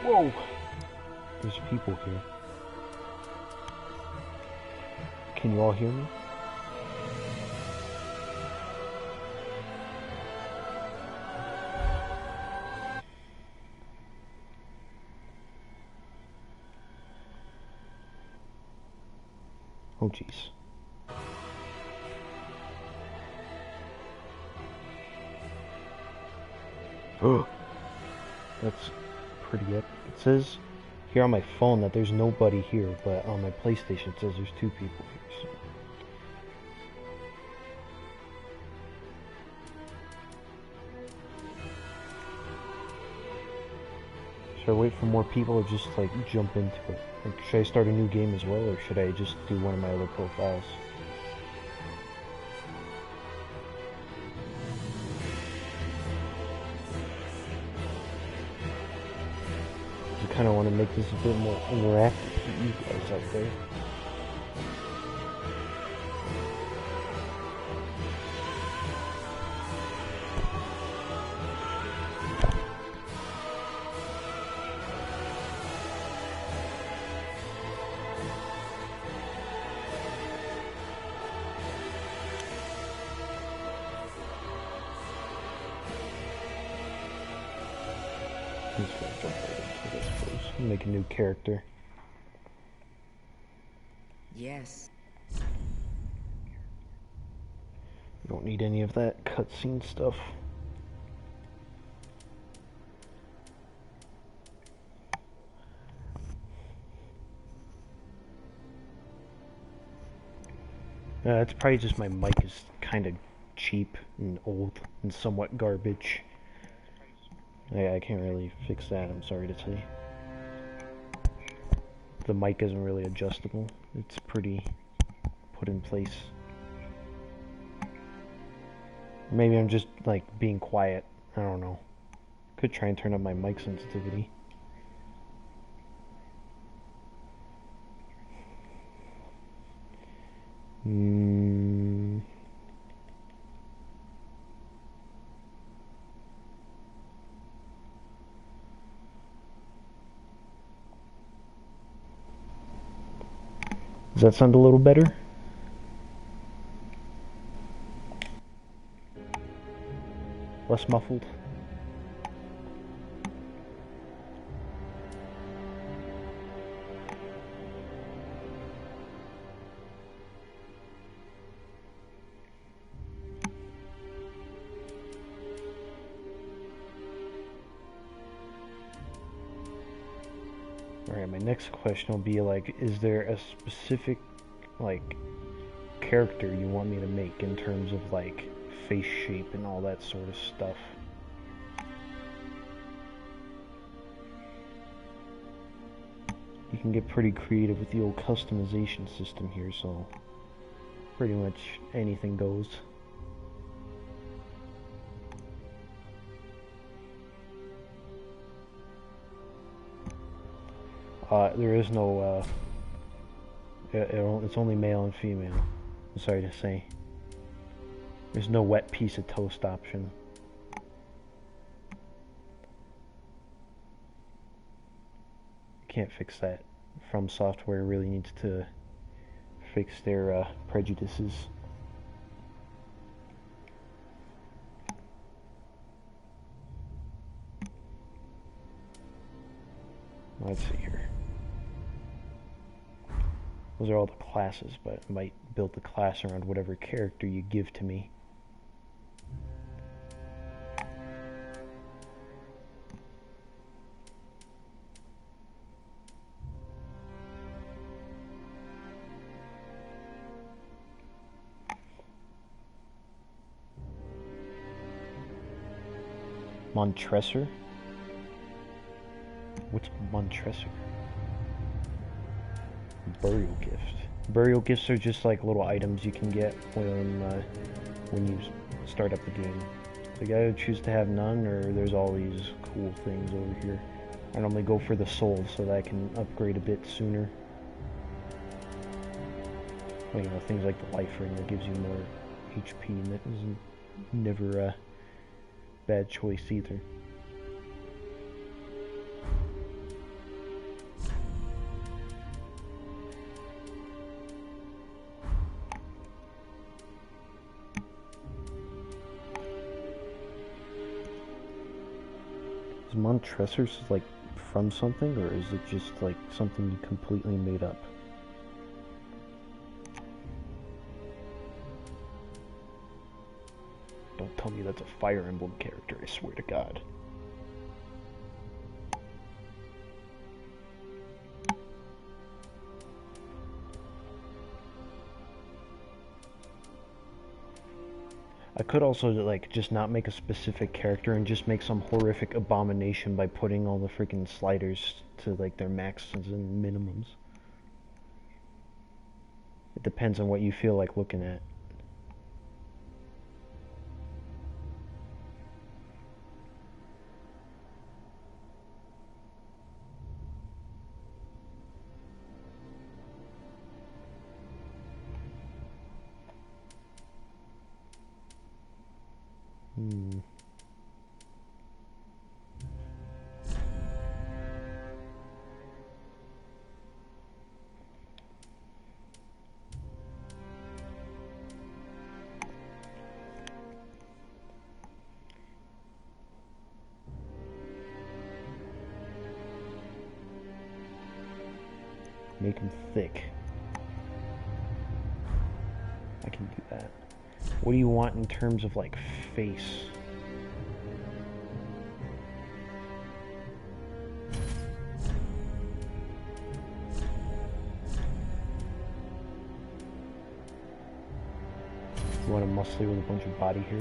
Whoa! There's people here. Can you all hear me? Oh jeez. Oh, that's pretty epic. It says here on my phone that there's nobody here, but on my PlayStation it says there's 2 people here. So. Should I wait for more people or just like jump into it? Like, should I start a new game as well, or should I just do one of my other profiles? I kind of want to make this a bit more interactive for you guys out there. I'm just gonna jump right into this first. Make a new character. Yes. You don't need any of that cutscene stuff. It's probably just my mic is kind of cheap and old and somewhat garbage. I can't really fix that, I'm sorry to say. The mic isn't really adjustable. It's pretty put in place. Maybe I'm just like being quiet. I don't know. Could try and turn up my mic sensitivity. Does that sound a little better? Less muffled? Alright, my next question will be like, is there a specific like character you want me to make in terms of like face shape and all that sort of stuff? You can get pretty creative with the old customization system here, so pretty much anything goes. There is no, it's only male and female. I'm sorry to say. There's no wet piece of toast option. Can't fix that. From Software really needs to fix their prejudices. Let's see here. Those are all the classes, but I might build the class around whatever character you give to me. Montresor? What's Montresor? Burial gift. Burial gifts are just like little items you can get when you start up the game. Like I would choose to have none, or there's all these cool things over here. I normally go for the soul so that I can upgrade a bit sooner. Well, you know, things like the life ring that gives you more HP, and that is never a bad choice either. Is Montresors like from something, or is it just like something you completely made up? Don't tell me that's a Fire Emblem character, I swear to God. I could also like just not make a specific character and just make some horrific abomination by putting all the freaking sliders to like their maxes and minimums. It depends on what you feel like looking at. Make them thick. I can do that. What do you want in terms of like face? You want a muscly with a bunch of body hair?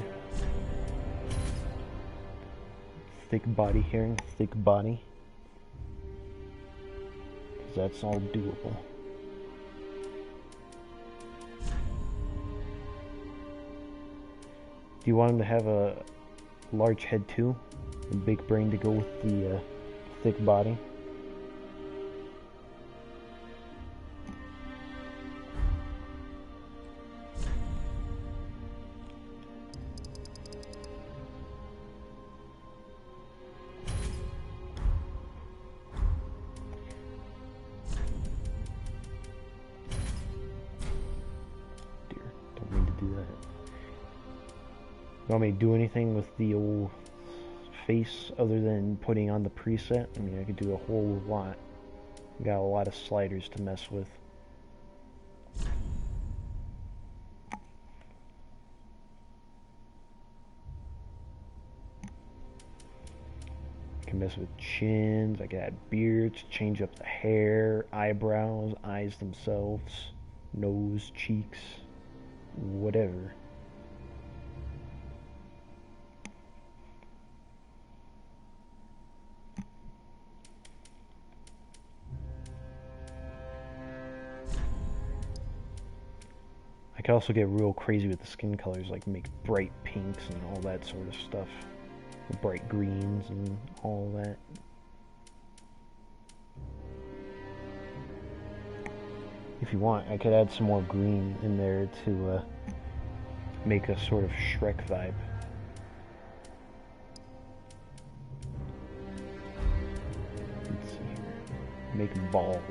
Thick body hair and thick body? Because that's all doable. Do you want him to have a large head too? A big brain to go with the thick body? You want me to do anything with the old face other than putting on the preset? I mean, I could do a whole lot. Got a lot of sliders to mess with. I can mess with chins, I can add beards, change up the hair, eyebrows, eyes themselves, nose, cheeks, whatever. I could also get real crazy with the skin colors, like make bright pinks and all that sort of stuff. Bright greens and all that. If you want, I could add some more green in there to make a sort of Shrek vibe. Let's see here. Make them bald.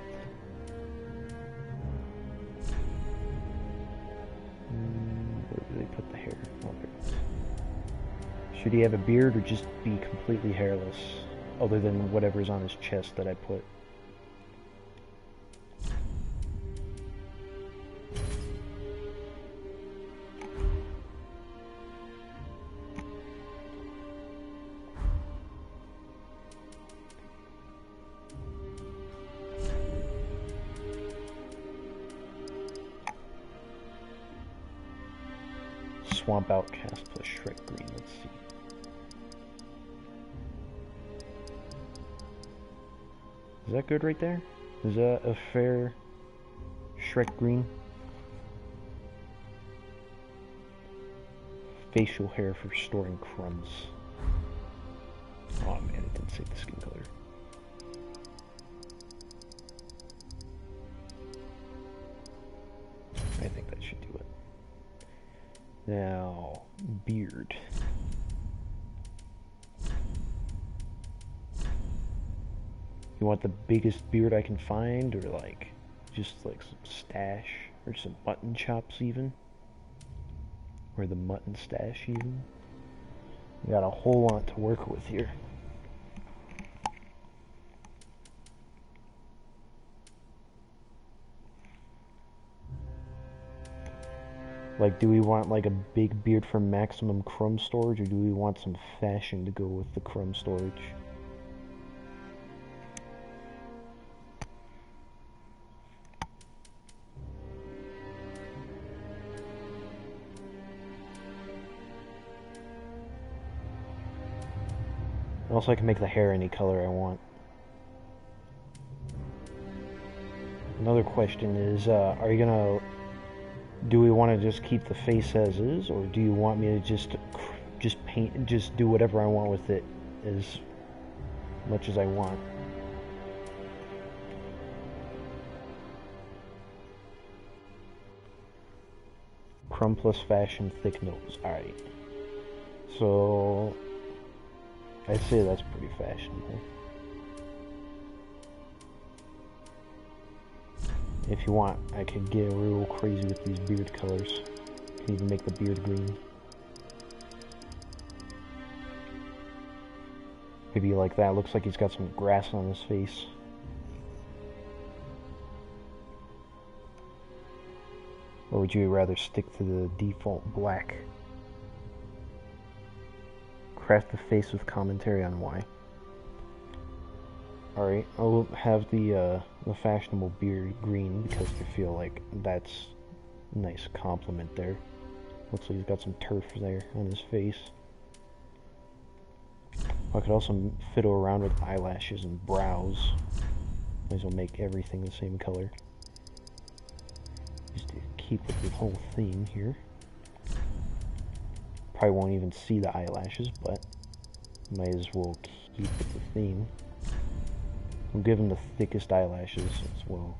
Where do they put the hair? Oh, there it is. Should he have a beard or just be completely hairless, other than whatever's on his chest that I put? Swamp Outcast plus Shrek Green, let's see. Is that good right there? Is that a fair Shrek Green? Facial hair for storing crumbs. Oh man, it didn't say the skin color. I think that should do it. Now, beard. You want the biggest beard I can find, or like, just like some stash, or some mutton chops even? Or the mutton stash even? We got a whole lot to work with here. Like, do we want like a big beard for maximum crumb storage, or do we want some fashion to go with the crumb storage? Also, I can make the hair any color I want. Another question is, are you gonna... Do we want to just keep the face as is, or do you want me to just paint, just do whatever I want with it as much as I want? Crumb plus fashion, thick nose. Alright. So... I'd say that's pretty fashionable. If you want, I could get real crazy with these beard colors. Can even make the beard green. Maybe like that. Looks like he's got some grass on his face. Or would you rather stick to the default black? Craft the face with commentary on why. Alright, I'll have the fashionable beard green because I feel like that's a nice compliment there. Looks like he's got some turf there on his face. I could also fiddle around with eyelashes and brows. Might as well make everything the same color. Just to keep with the whole theme here. Probably won't even see the eyelashes, but might as well keep with the theme. We'll give him the thickest eyelashes as well.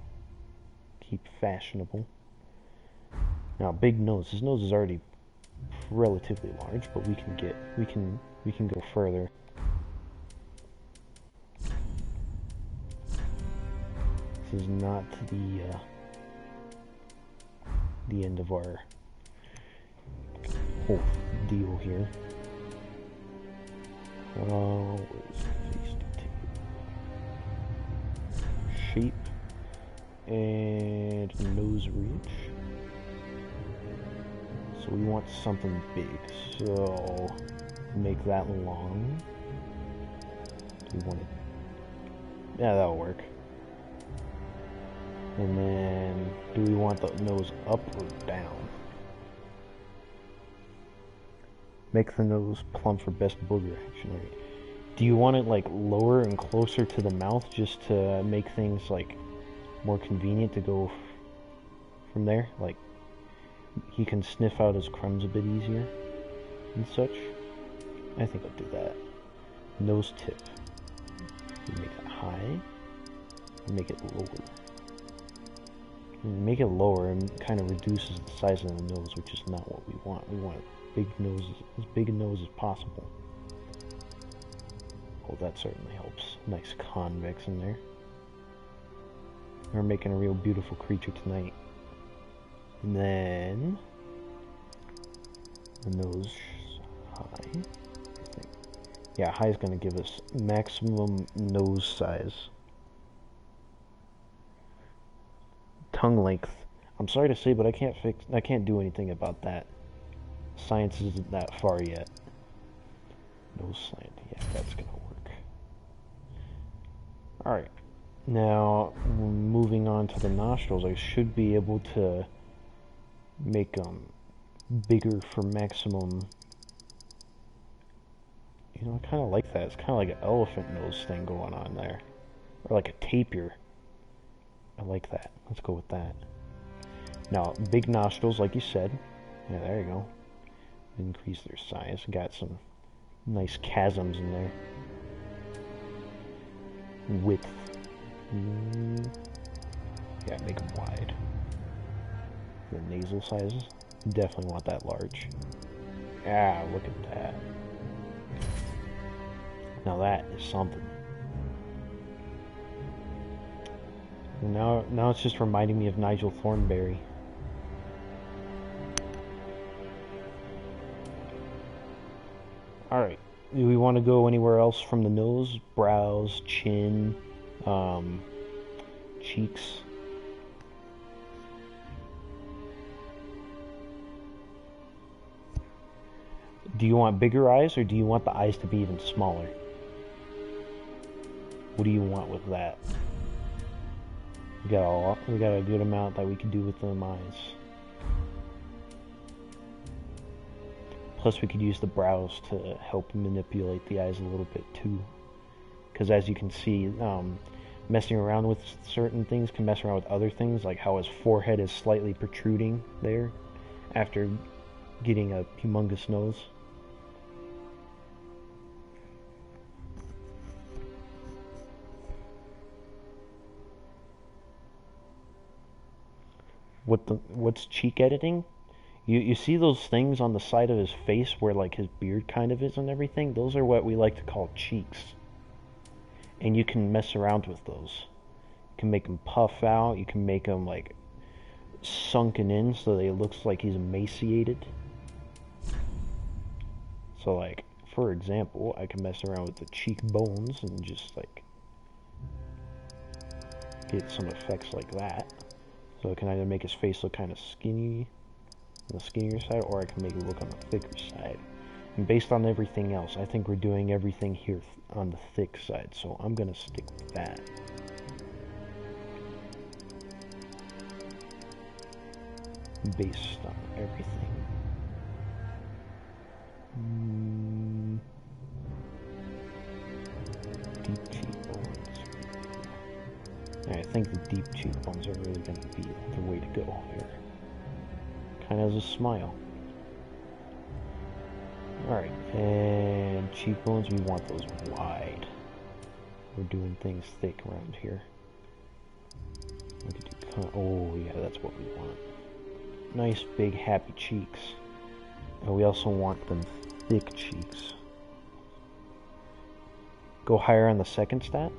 Keep fashionable. Now, big nose. His nose is already relatively large, but we can go further. This is not the end of our whole deal here. What is face detail? Shape and nose reach. So we want something big. So make that long. Do we want it? Yeah, that'll work. And then, do we want the nose up or down? Make the nose plump for best booger action. Right? Do you want it like lower and closer to the mouth just to make things like more convenient to go from there? Like he can sniff out his crumbs a bit easier and such. I think I'll do that. Nose tip. Make it high. Make it lower. Make it lower and kind of reduces the size of the nose, which is not what we want. We want big noses, as big a nose as possible. Oh, that certainly helps. Nice convex in there. We're making a real beautiful creature tonight. And then the nose high. Yeah, high is going to give us maximum nose size. Tongue length. I'm sorry to say, but I can't do anything about that. Science isn't that far yet. Nose slant. Yeah, that's gonna work. Alright. Now, moving on to the nostrils, I should be able to make them bigger for maximum. You know, I kind of like that. It's kind of like an elephant nose thing going on there. Or like a tapir. I like that. Let's go with that. Now, big nostrils, like you said. Yeah, there you go. Increase their size. Got some nice chasms in there. Width. Yeah, make them wide. The nasal sizes. Definitely want that large. Ah, look at that. Now that is something. Now it's just reminding me of Nigel Thornberry. Alright, do we want to go anywhere else from the nose, brows, chin, cheeks? Do you want bigger eyes, or do you want the eyes to be even smaller? What do you want with that? We got a good amount that we can do with them eyes. Plus we could use the brows to help manipulate the eyes a little bit too. Because as you can see, messing around with certain things can mess around with other things, like how his forehead is slightly protruding there after getting a humongous nose. What's cheek editing? You see those things on the side of his face where like his beard kind of is and everything? Those are what we like to call cheeks. And you can mess around with those. You can make them puff out, you can make them like sunken in so that it looks like he's emaciated. So like, for example, I can mess around with the cheekbones and just like get some effects like that. So I can either make his face look kind of skinny on the skinnier side, or I can make it look on the thicker side. And based on everything else, I think we're doing everything here on the thick side, so I'm gonna stick with that. Based on everything. Deep cheekbones. I think the deep cheekbones are really gonna be the way to go here. Kind of as a smile. Alright, and cheekbones, we want those wide. We're doing things thick around here. We could do, oh yeah, that's what we want. Nice big happy cheeks. And we also want them thick cheeks. Go higher on the second stat.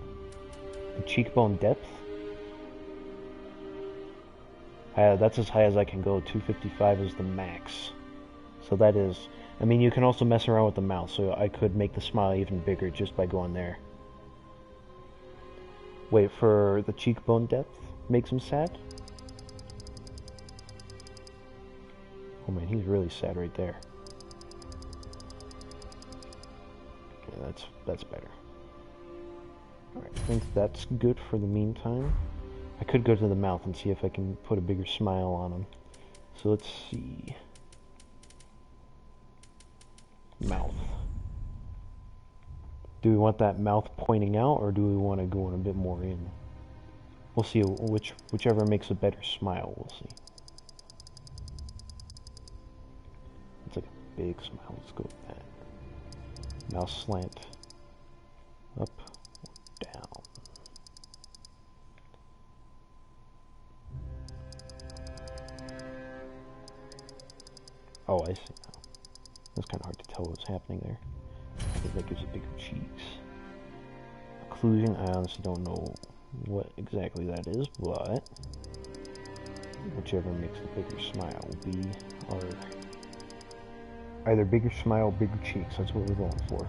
The cheekbone depth. That's as high as I can go. 255 is the max. So that is... I mean, you can also mess around with the mouth, so I could make the smile even bigger just by going there. Wait, for the cheekbone depth makes him sad? Oh man, he's really sad right there. Okay, that's better. Alright, I think that's good for the meantime. I could go to the mouth and see if I can put a bigger smile on him. So let's see. Mouth. Do we want that mouth pointing out, or do we want to go in a bit more in? We'll see whichever makes a better smile, we'll see. It's like a big smile, let's go with that. Mouth slant. Up, down. Oh, I see now. That's kind of hard to tell what's happening there. I think that gives it bigger cheeks. Occlusion, I honestly don't know what exactly that is, but whichever makes the bigger smile will be our... Either bigger smile or bigger cheeks, that's what we're going for.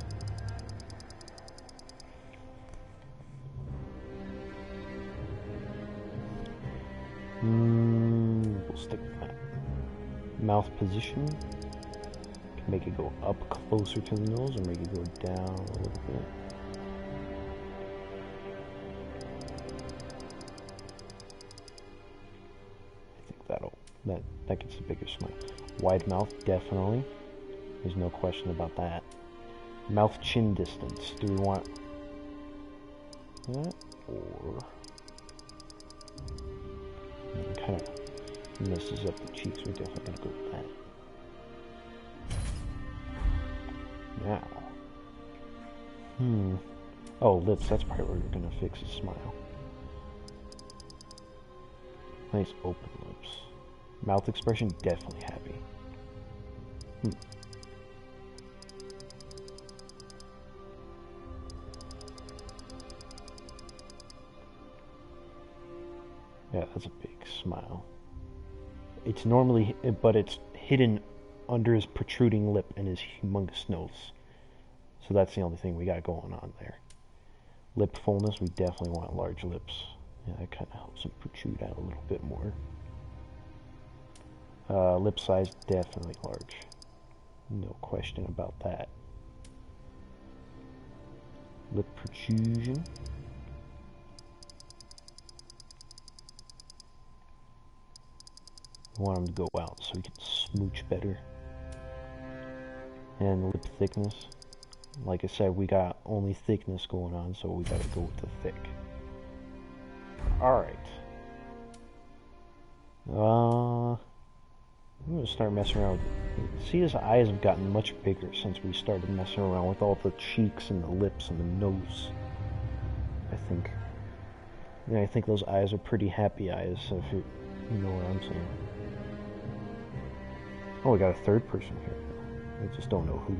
We'll stick with that. Mouth position. Can make it go up closer to the nose, or make it go down a little bit. I think that gets a bigger smile. Wide mouth, definitely. There's no question about that. Mouth chin distance. Do we want that, or it kind of messes up the cheeks? We're definitely gonna go with that. Now, oh, lips. That's probably where we're gonna fix his smile. Nice open lips. Mouth expression, definitely happy. Yeah, that's a big smile. It's normally, but it's hidden under his protruding lip and his humongous nose. So that's the only thing we got going on there. Lip fullness, we definitely want large lips. Yeah, that kind of helps him protrude out a little bit more. Lip size, definitely large. No question about that. Lip protrusion. We want him to go out so we can smooch better. And lip thickness. Like I said, we got only thickness going on, so we gotta go with the thick. Alright. I'm gonna start messing around with it. See, his eyes have gotten much bigger since we started messing around with all the cheeks and the lips and the nose. I think. And I think those eyes are pretty happy eyes, if you know what I'm saying. Oh, we got a third person here. I just don't know who.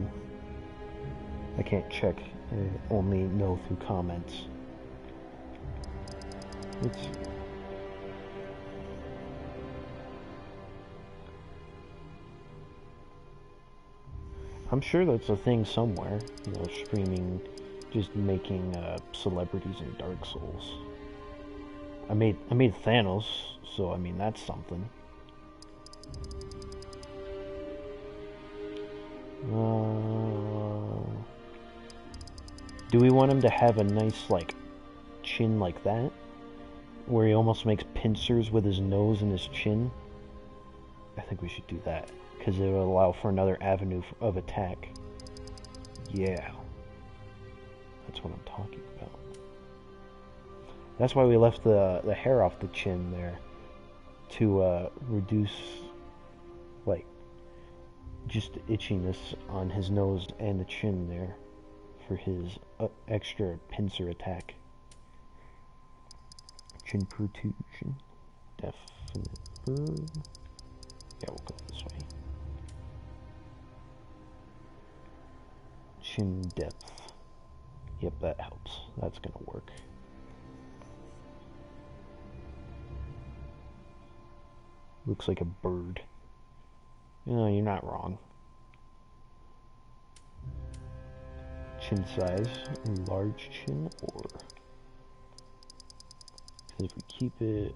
I can't check. I only know through comments. I'm sure that's a thing somewhere. You know, streaming, just making celebrities in Dark Souls. I made Thanos, so I mean that's something. Do we want him to have a nice, like, chin like that? Where he almost makes pincers with his nose and his chin? I think we should do that, because it will allow for another avenue of attack. Yeah. That's what I'm talking about. That's why we left the hair off the chin there. To reduce, like, just itchiness on his nose and the chin there. For his extra pincer attack. Chin protrusion. Definite. Yeah, we'll go this way. Chin depth. Yep, that helps. That's gonna work. Looks like a bird. No, you're not wrong. Chin size, large chin, or because if we keep it,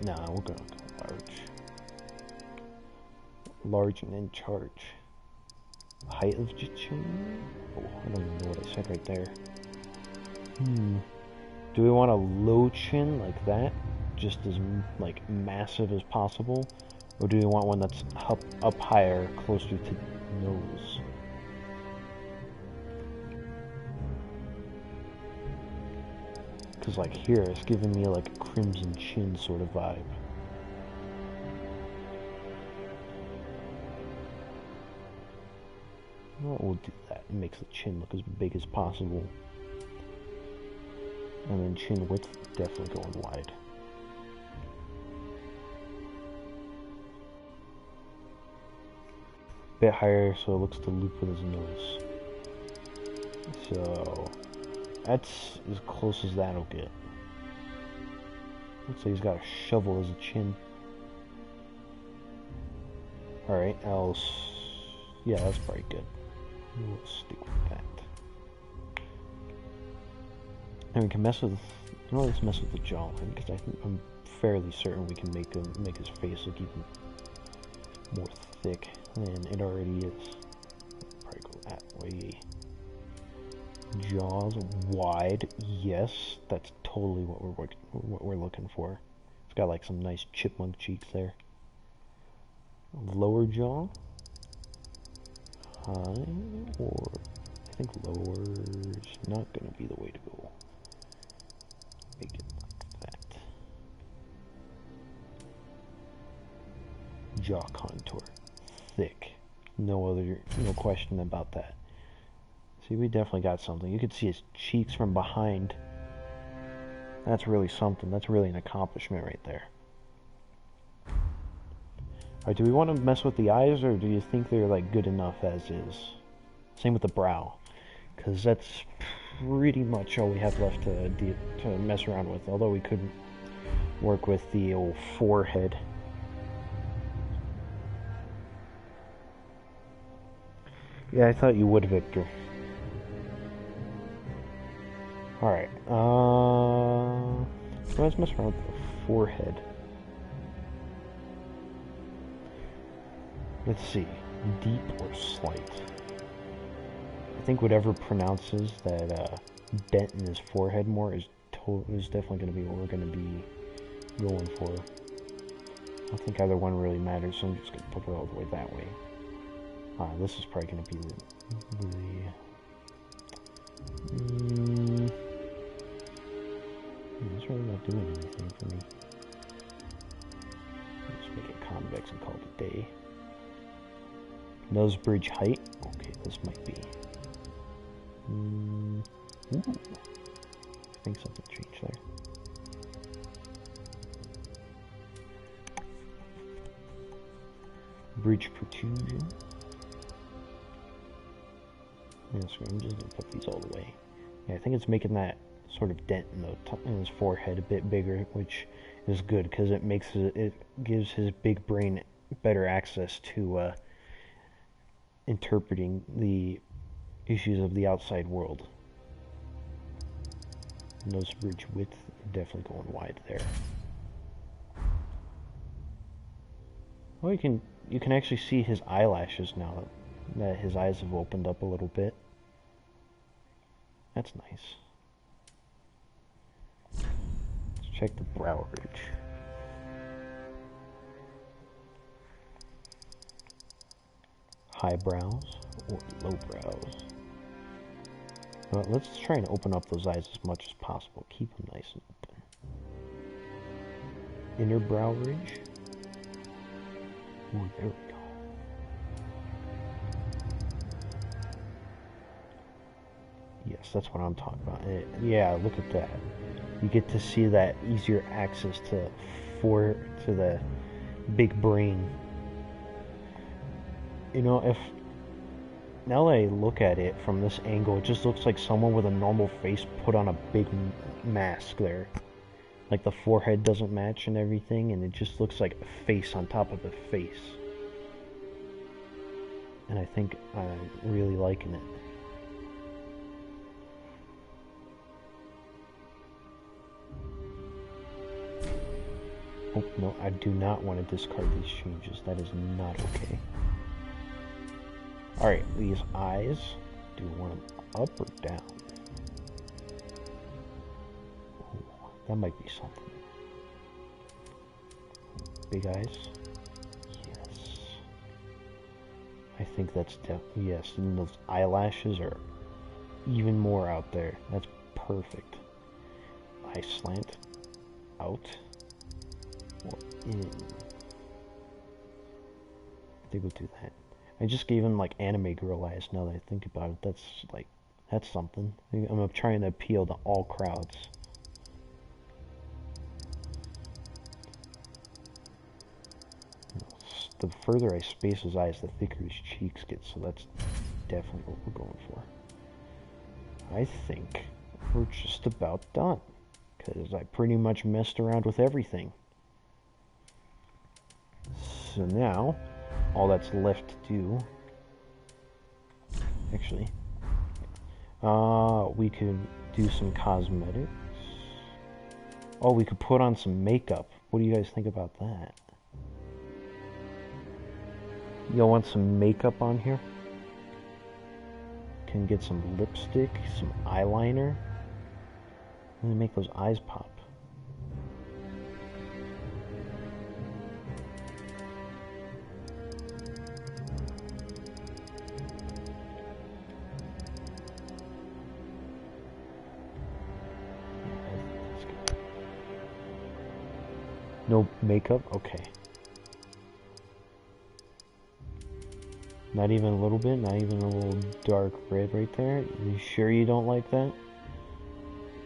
nah, we're gonna go large and then charge. Height of chin. Oh, I don't even know what I said right there. Do we want a low chin like that, just as like massive as possible, or do we want one that's up higher, closer to the nose? Because, like, here, it's giving me, like, a Crimson Chin sort of vibe. Well, we'll do that. It makes the chin look as big as possible. And then chin width, definitely going wide. Bit higher so it looks to loop with his nose. So that's as close as that'll get. Looks like he's got a shovel as a chin. Alright, yeah, that's probably good. We'll stick with that. And we can mess with, let's mess with the jawline, because I'm fairly certain we can make his face look even more thick than it already is. Probably go that way. Jaws wide, yes, that's totally what we're looking for. It's got like some nice chipmunk cheeks there. Lower jaw, high, or I think lower's not gonna be the way to go. Make it like that. Jaw contour, thick. No question about that. See, we definitely got something. You could see his cheeks from behind. That's really something. That's really an accomplishment right there. Alright, do we want to mess with the eyes, or do you think they're like good enough as is? Same with the brow, because that's pretty much all we have left to mess around with. Although we could work with the old forehead. Yeah, I thought you would, Victor. Alright, let's mess around with the forehead. Let's see. Deep or slight? I think whatever pronounces that dent in his forehead more is definitely going to be what we're going to be going for. I don't think either one really matters, so I'm just going to put it all the way that way. This is probably going to be it's really not doing anything for me. Just make it convex and call it a day. Nose bridge height. Okay, this might be. Ooh. I think something changed there. Bridge protrusion. Yeah, so I'm just gonna put these all the way. Yeah, I think it's making that sort of dent in his forehead a bit bigger, which is good because it gives his big brain better access to interpreting the issues of the outside world. Nose bridge width, definitely going wide there. Well, you can actually see his eyelashes now that his eyes have opened up a little bit. That's nice. Let's check the brow ridge. High brows or low brows. Well, let's try and open up those eyes as much as possible. Keep them nice and open. Inner brow ridge. Ooh, there we go. Yes, that's what I'm talking about. Yeah, look at that. You get to see that easier access to the big brain. You know, now that I look at it from this angle, it just looks like someone with a normal face put on a big mask there. Like the forehead doesn't match and everything, and it just looks like a face on top of a face. And I think I'm really liking it. Oh, no, I do not want to discard these changes. That is not okay. Alright, these eyes. Do we want them up or down? Ooh, that might be something. Big eyes. Yes. I think that's yes, and those eyelashes are even more out there. That's perfect. Eye slant. Out. Or in. I think we'll do that. I just gave him like anime girl eyes now that I think about it. That's something. I'm trying to appeal to all crowds. The further I space his eyes, the thicker his cheeks get, so that's definitely what we're going for. I think we're just about done, because I pretty much messed around with everything. So now, all that's left to do, actually, we could do some cosmetics. Oh, we could put on some makeup. What do you guys think about that? Y'all want some makeup on here? Can get some lipstick, some eyeliner. Really make those eyes pop. No makeup? Okay. Not even a little bit? Not even a little dark red right there? You sure you don't like that?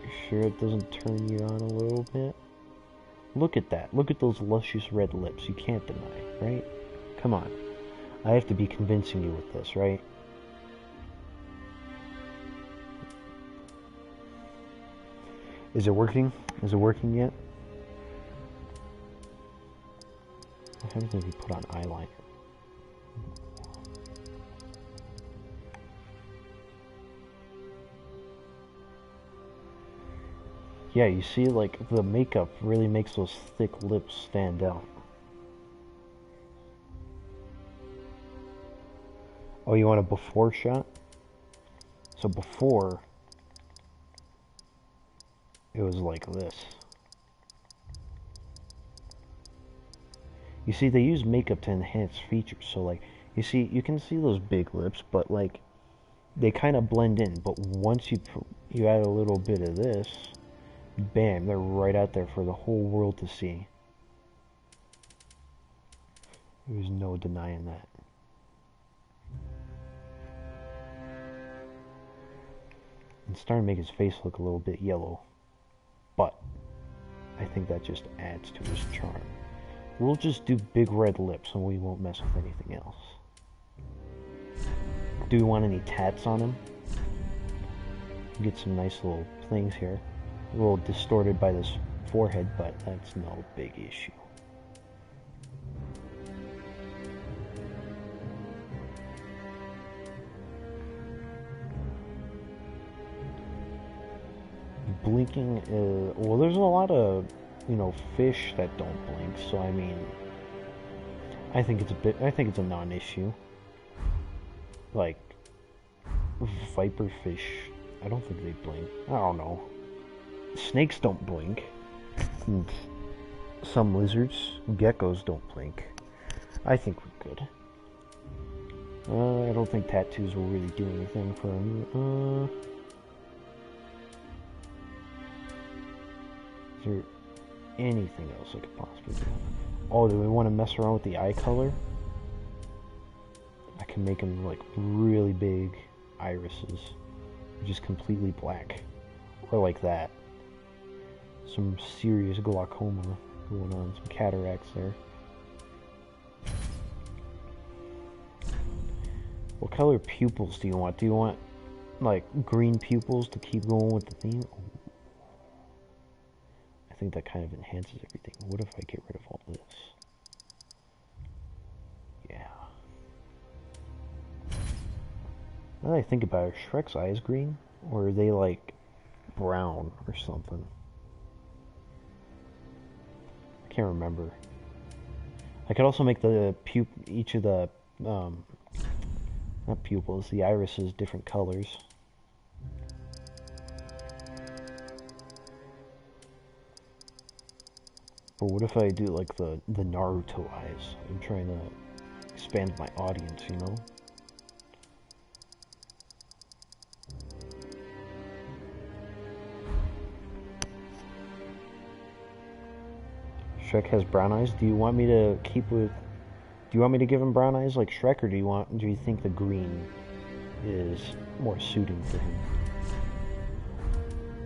You sure it doesn't turn you on a little bit? Look at that. Look at those luscious red lips. You can't deny, right? Come on. I have to be convincing you with this, right? Is it working? Is it working yet? What happens if you put on eyeliner? Yeah, you see, like, the makeup really makes those thick lips stand out. Oh, you want a before shot? So before, it was like this. You see, they use makeup to enhance features. So like, you can see those big lips, but like, they kind of blend in. But once you add a little bit of this, bam, they're right out there for the whole world to see. There's no denying that. It's starting to make his face look a little bit yellow, but I think that just adds to his charm. We'll just do big red lips and we won't mess with anything else. Do we want any tats on him? Get some nice little things here. A little distorted by this forehead, but that's no big issue. Blinking, well, there's a lot of, fish that don't blink, so I mean, I think it's a non-issue. Like, viperfish, I don't think they blink. I don't know. Snakes don't blink. And some lizards, geckos don't blink. I think we're good. I don't think tattoos will really do anything for him. Is there anything else I could possibly do? Oh, do we want to mess around with the eye color? I can make them like really big irises, just completely black, or like that. Some serious glaucoma going on, some cataracts there. What color pupils do you want? Do you want like green pupils to keep going with the theme? I think that kind of enhances everything. What if I get rid of all this? Yeah. Now that I think about it, are Shrek's eyes green? Or are they like brown or something? I can't remember. I could also make the each of the not pupils, the irises different colors. But what if I do like the Naruto eyes? I'm trying to expand my audience, you know? Shrek has brown eyes. Do you want me to keep with... Do you want me to give him brown eyes like Shrek, or do you think the green is more suiting for him?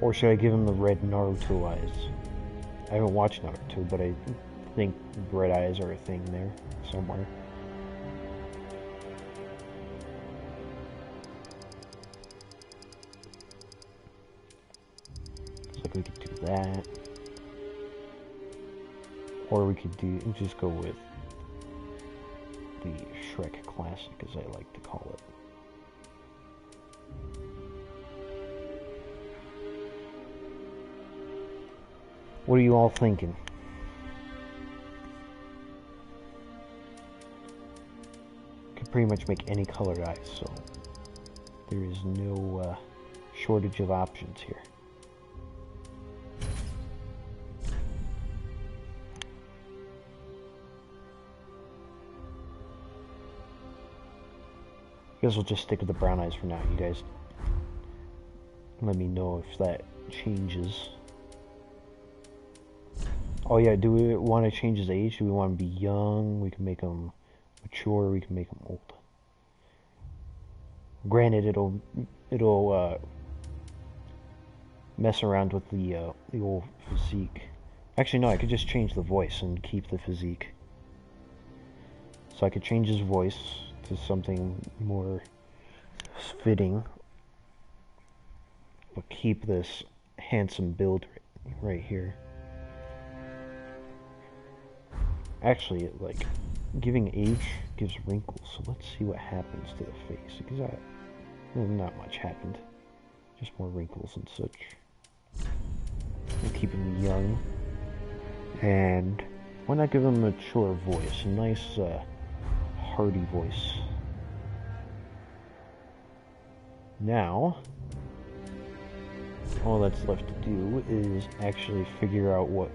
Or should I give him the red Naruto eyes? I haven't watched Naruto, but I think red eyes are a thing there somewhere. Looks like we could do that. Or we could just go with the Shrek Classic, as I like to call it. What are you all thinking? Could pretty much make any colored eyes, so there is no shortage of options here. I guess we'll just stick with the brown eyes for now. You guys let me know if that changes. Oh yeah, do we want to change his age? Do we want him to be young? We can make him mature. We can make him old. Granted, it'll mess around with the old physique. Actually, no, I could just change the voice and keep the physique. So I could change his voice to something more fitting, but keep this handsome build right here. Actually, like, giving age gives wrinkles, so let's see what happens to the face, because not much happened. Just more wrinkles and such. We'll keep him young. And why not give him a mature voice? A nice, hearty voice. Now, all that's left to do is actually figure out what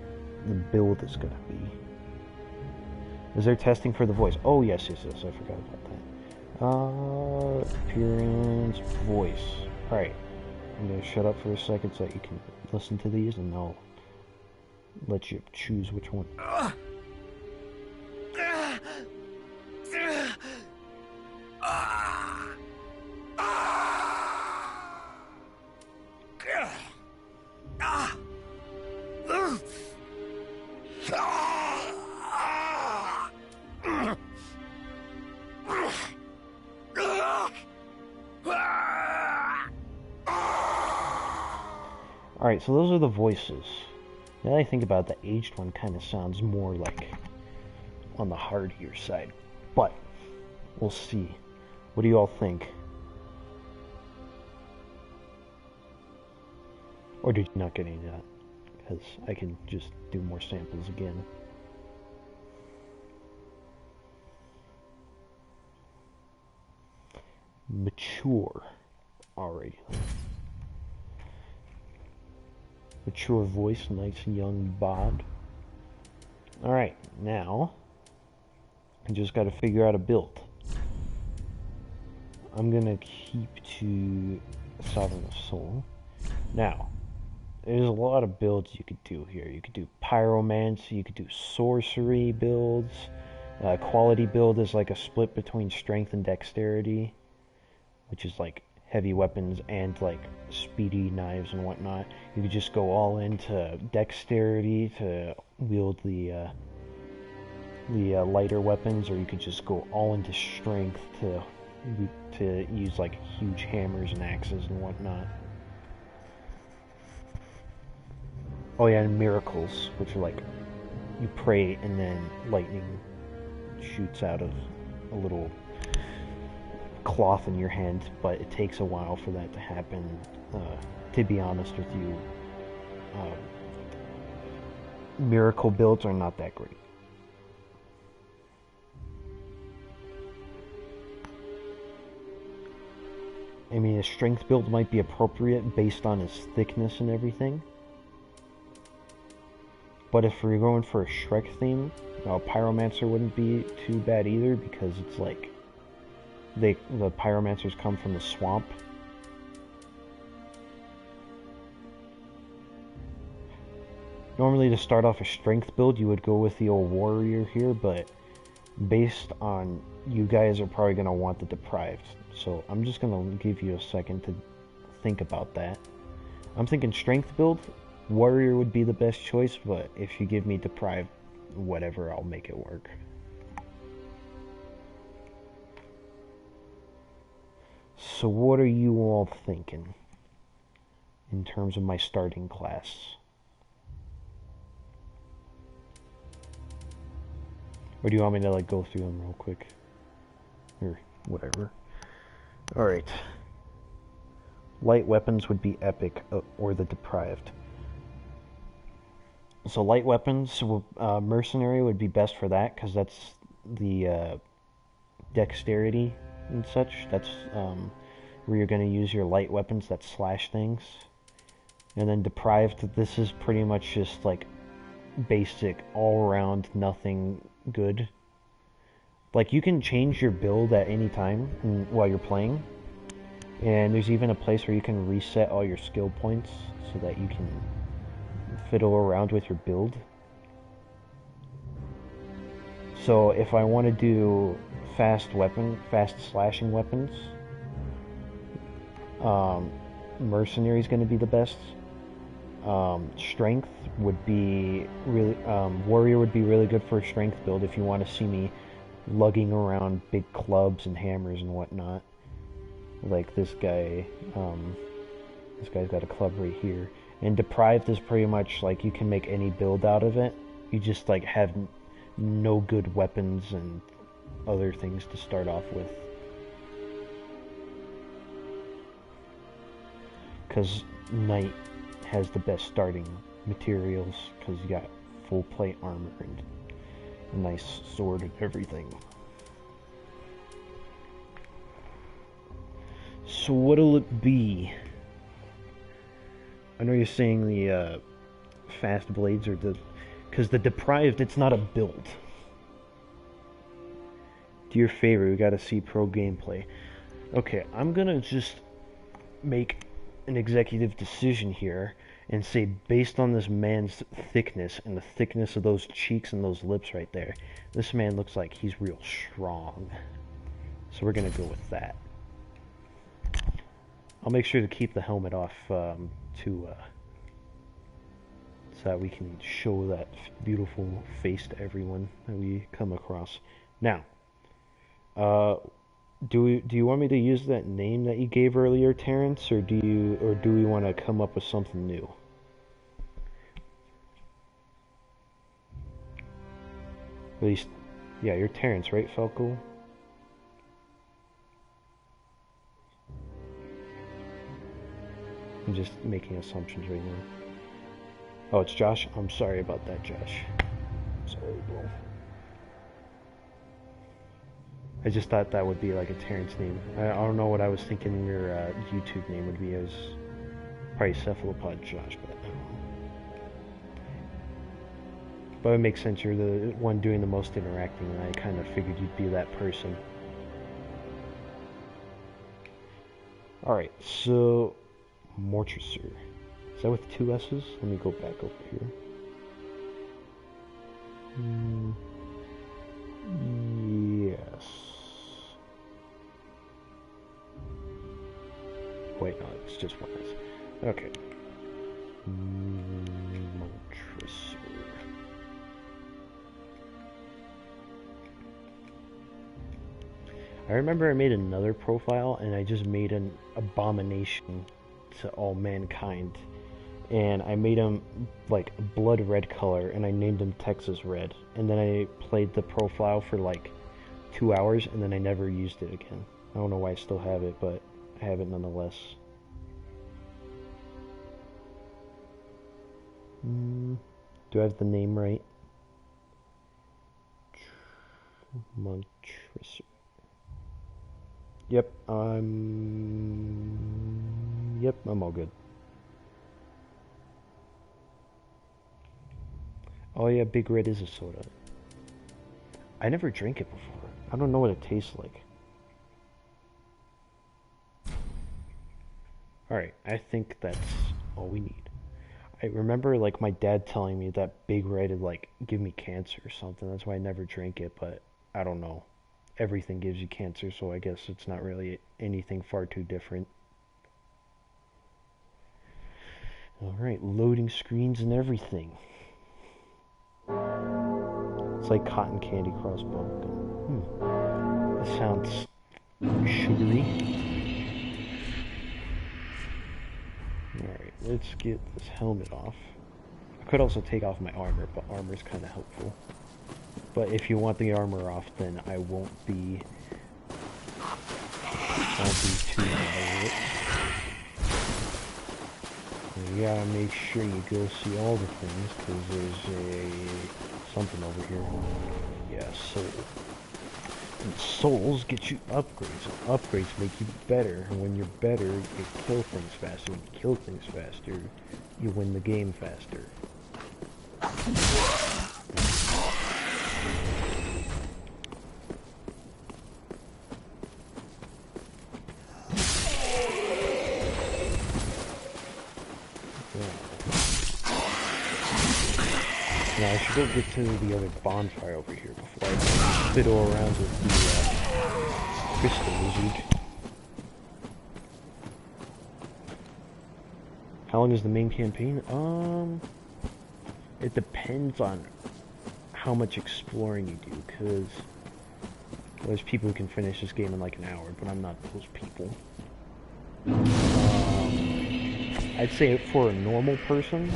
the build is going to be. Is there testing for the voice? Oh, yes, I forgot about that. Appearance, voice. Alright, I'm going to shut up for a second so that you can listen to these, and I'll let you choose which one. Alright, so those are the voices. Now that I think about it, the aged one kind of sounds more like on the hardier side. But, we'll see. What do you all think? Or did you not get any of that? Because I can just do more samples again. Mature. Alright. Mature voice, nice young bod. Alright, now I just gotta figure out a build. I'm gonna keep to Sovereign of Soul. Now, there's a lot of builds you could do here. You could do Pyromancy, you could do Sorcery builds. Quality build is like a split between Strength and Dexterity, which is like heavy weapons and like speedy knives and whatnot. You could just go all into Dexterity to wield the lighter weapons, or you could just go all into Strength to use like huge hammers and axes and whatnot. Oh yeah, and miracles, which are like you pray and then lightning shoots out of a little cloth in your hand, but it takes a while for that to happen. To be honest with you, miracle builds are not that great. I mean, a strength build might be appropriate based on its thickness and everything. But if we're going for a Shrek theme, Pyromancer wouldn't be too bad either, because it's like the Pyromancers come from the swamp. Normally to start off a strength build you would go with the old warrior here, but based on you guys are probably going to want the deprived. So I'm just going to give you a second to think about that. I'm thinking strength build. Warrior would be the best choice, but if you give me deprived, whatever, I'll make it work. So what are you all thinking in terms of my starting class? Or do you want me to like go through them real quick? Or whatever. Alright. Light weapons would be epic, or the deprived. So light weapons, mercenary would be best for that, because that's the dexterity and such. That's where you're going to use your light weapons that slash things. And then deprived, this is pretty much just like basic, all-around, nothing good. Like, you can change your build at any time while you're playing. And there's even a place where you can reset all your skill points so that you can fiddle around with your build. So if I want to do fast slashing weapons, mercenary is going to be the best. Strength would be really, warrior would be really good for a strength build if you want to see me lugging around big clubs and hammers and whatnot. Like this guy, this guy's got a club right here. And deprived is pretty much like you can make any build out of it. You just like have no good weapons and other things to start off with. Because knight has the best starting materials, because you got full plate armor and a nice sword and everything. So what'll it be? I know you're saying the fast blades are because the deprived, it's not a build. Do your favor, we gotta see pro gameplay. Okay, I'm gonna just make an executive decision here and say, based on this man's thickness and the thickness of those cheeks and those lips right there, this man looks like he's real strong. So we're gonna go with that. I'll make sure to keep the helmet off so that we can show that beautiful face to everyone that we come across. Now, do you want me to use that name that you gave earlier, Terrence, or do we want to come up with something new? At least, yeah, you're Terrence, right, Falco? I'm just making assumptions right now. Oh, it's Josh? I'm sorry about that, Josh. Sorry, bro. I just thought that would be like a Terrence name. I don't know what I was thinking your YouTube name would be. As probably Cephalopod Josh, but I don't know. But it makes sense, you're the one doing the most interacting, and I kind of figured you'd be that person. Alright, so... Morticer. Is that with 2 S's? Let me go back over here. Yes. Wait, no, it's just 1 S. Okay. Morticer. I remember I made another profile and I just made an abomination to all mankind, and I made him like blood red color, and I named him Texas Red, and then I played the profile for like 2 hours, and then I never used it again. I don't know why I still have it, but I have it nonetheless. Do I have the name right? Montresor. Yep, I'm all good. Oh yeah, Big Red is a soda. I never drank it before. I don't know what it tastes like. Alright, I think that's all we need. I remember like my dad telling me that Big Red would like give me cancer or something. That's why I never drank it, but I don't know. Everything gives you cancer, so I guess it's not really anything far too different. Alright, loading screens and everything. It's like cotton candy crossbow. That sounds sugary. Alright, let's get this helmet off. I could also take off my armor, but armor's kind of helpful. But if you want the armor off, then I won't be too mad at it. You gotta make sure you go see all the things, because there's something over here. Yeah, soul. And souls get you upgrades, and upgrades make you better, and when you're better, you kill things faster. When you kill things faster, you win the game faster. Now I should go get to the other bonfire over here before I fiddle around with the crystal lizard. How long is the main campaign? It depends on how much exploring you do, because there's people who can finish this game in like an hour, but I'm not those people. I'd say for a normal person,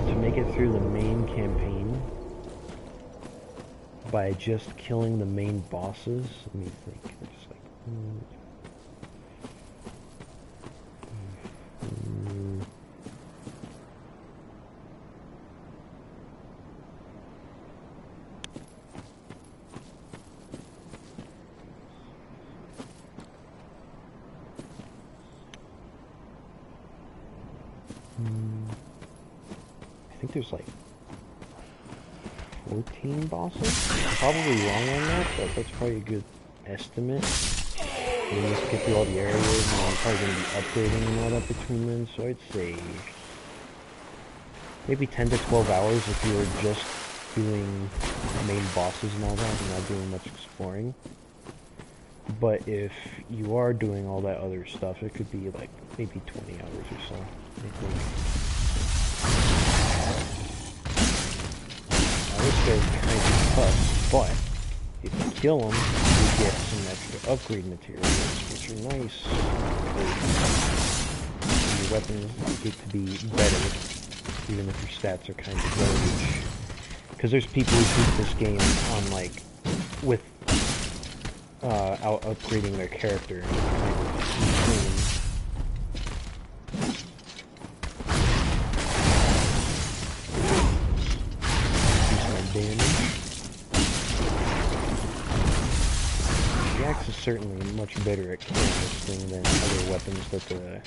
to make it through the main campaign by just killing the main bosses, let me think. Just like, I think there's like 14 bosses. I'm probably wrong on that, but that's probably a good estimate. And you just get through all the areas, and I'm probably going to be upgrading and all that between them, so I'd say maybe 10 to 12 hours if you were just doing main bosses and all that and not doing much exploring. But if you are doing all that other stuff, it could be like maybe 20 hours or so, I think. Now this guy's kind of tough, but if you kill him, you get some extra upgrade materials, which are nice. Your weapons get to be better, even if your stats are kind of garbage. Because there's people who beat this game on like, out upgrading their character. And it's kind of insane. Increase my damage. The axe is certainly much better at killing this thing than other weapons that the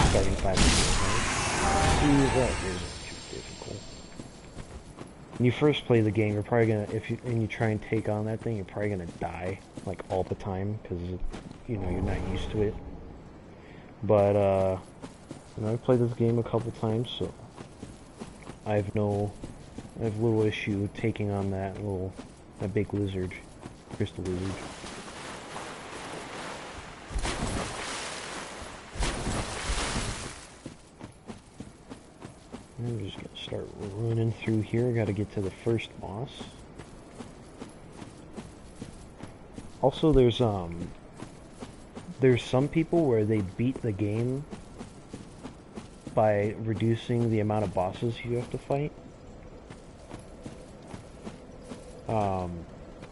starting class is. Ooh, that is difficult. When you first play the game, you're probably gonna, and you try and take on that thing, you're probably gonna die, like, all the time, because, you know, you're not used to it. But, you know, I've played this game a couple times, so I have little issue taking on that big lizard, crystal lizard. I'm just gonna start running through here. Gotta get to the first boss. Also, there's some people where they beat the game by reducing the amount of bosses you have to fight.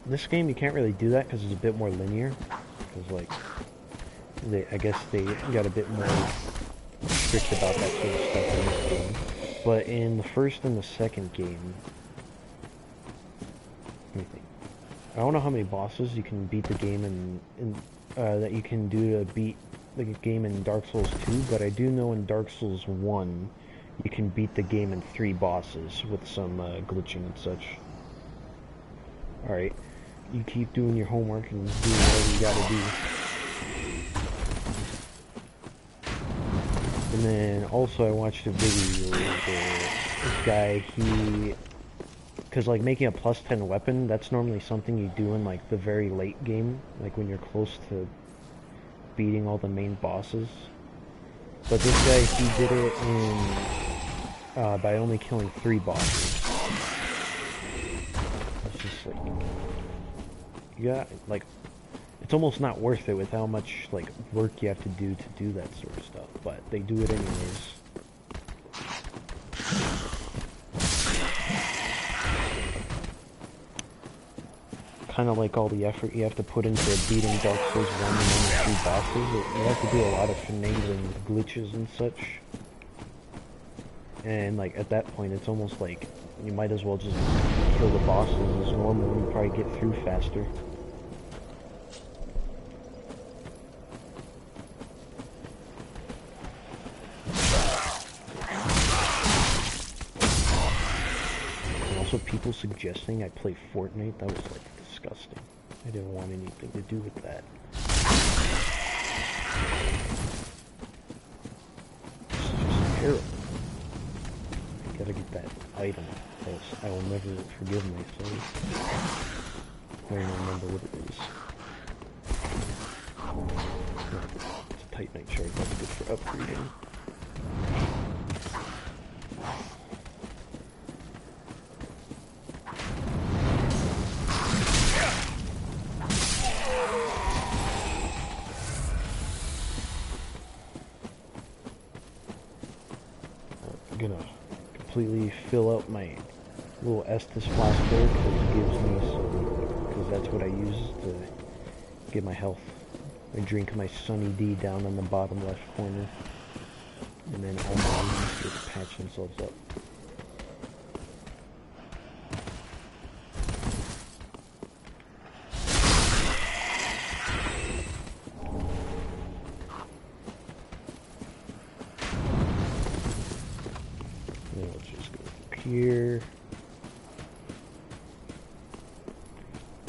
This game you can't really do that because it's a bit more linear. Because like, I guess they got a bit more strict about that sort of stuff in this game. But in the first and the second game, let me think. I don't know how many bosses you can beat the game that you can do to beat the game in Dark Souls 2, but I do know in Dark Souls 1 you can beat the game in 3 bosses with some glitching and such. Alright, you keep doing your homework and doing whatever you gotta do. And then also I watched a video where this guy, because like making a plus 10 weapon, that's normally something you do in like the very late game, like when you're close to beating all the main bosses. But this guy, he did it by only killing 3 bosses. It's just like, like, it's almost not worth it with how much like work you have to do that sort of stuff, but they do it anyways. Kind of like all the effort you have to put into beating Dark Souls 1 and then the 3 bosses. You have to do a lot of finagling glitches and such. And like at that point it's almost like you might as well just kill the bosses as normal and you probably get through faster. Also, people suggesting I play Fortnite, that was like disgusting. I didn't want anything to do with that. This is just terrible. I gotta get that item, else I will never forgive myself. I don't remember what it is. It's a Titanite shard, that's good for upgrading. I'm gonna completely fill up my little Estus flask there because it gives me some, because that's what I use to get my health. I drink my Sunny D down on the bottom left corner, and then all my wounds get to patch themselves up. here.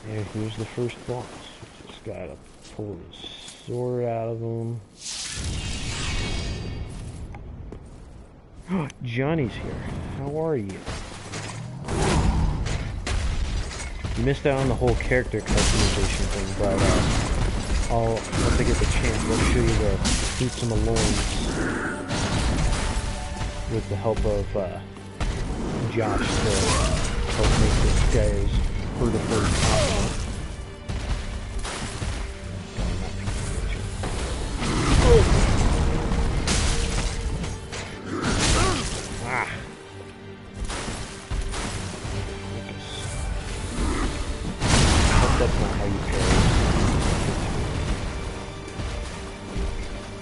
And here's the first boss. We just gotta pull his sword out of him. Johnny's here. How are you? You missed out on the whole character customization thing, but once I get the chance, I'll show you the fruits and the loins with the help of Josh to help make this guy's herd of birds possible. That's not how you parry.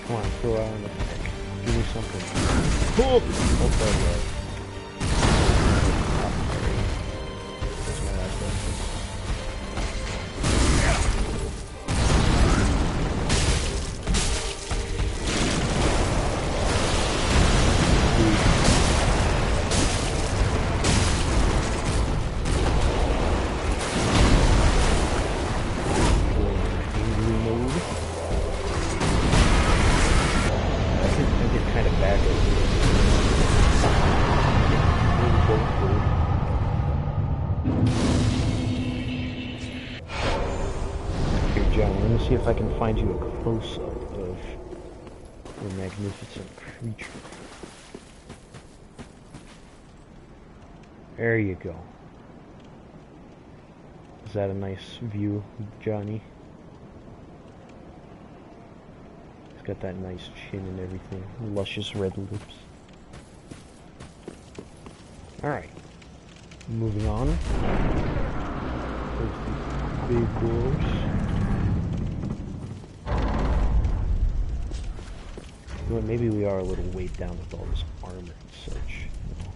Come on, throw out on the pick. Give me something. Oh, okay, right. That's my last lesson. See if I can find you a close-up of the magnificent creature. There you go. Is that a nice view, Johnny? He's got that nice chin and everything. Luscious red lips. Alright. Moving on. There's these big doors. Well, maybe we are a little weighed down with all this armor and such.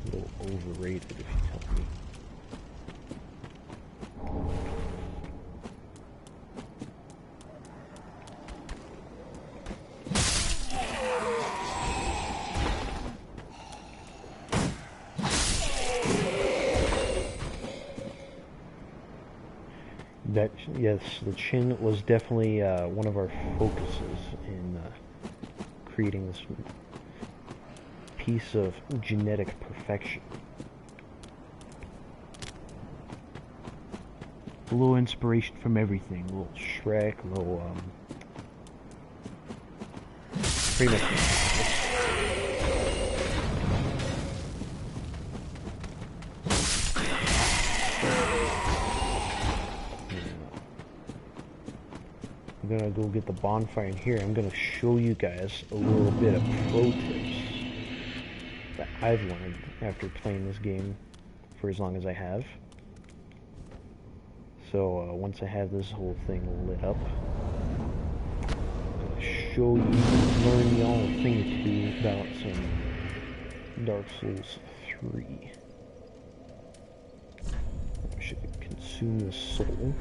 A little overrated, if you tell me. Yes, the chin was definitely one of our focuses in creating this piece of genetic perfection. A little inspiration from everything. A little Shrek, a little pretty much. I'm gonna go get the bonfire in here. I'm gonna show you guys a little bit of pro tips that I've learned after playing this game for as long as I have. So once I have this whole thing lit up, I'm gonna show you, learn y'all a thing or two about some Dark Souls 3. I should consume the soul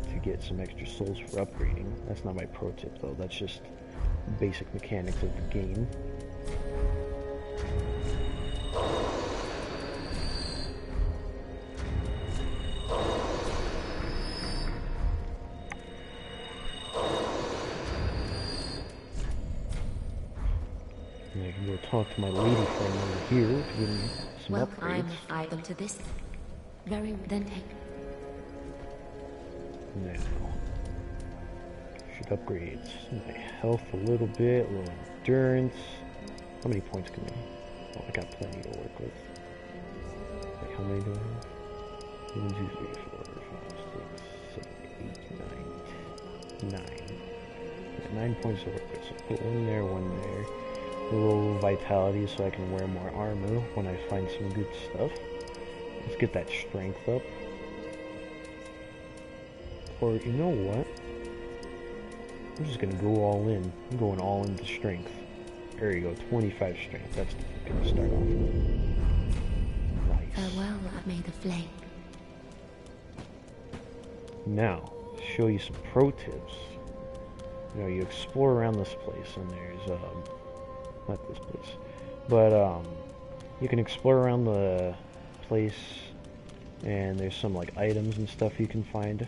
to get some extra souls for upgrading. That's not my pro tip though, that's just basic mechanics of the game. And I can go talk to my lady friend over here to give me some upgrades. I'm idle to this. Very then take. Now, should upgrade my health a little bit, a little endurance. How many points can I? Oh, I got plenty to work with. Wait, how many do I have? 1, 2, 3, 4, 5, 6, 7, 8, 9. 9. Got 9 points to work with. So put one there, one there. A little vitality so I can wear more armor when I find some good stuff. Let's get that strength up. Or, you know what? I'm just gonna go all in. I'm going all into strength. There you go, 25 strength. That's gonna start off with. Nice. Farewell, May the Flame. Now, show you some pro tips. You know, you explore around this place, and there's, not this place, but, You can explore around the place, and there's some like items and stuff you can find.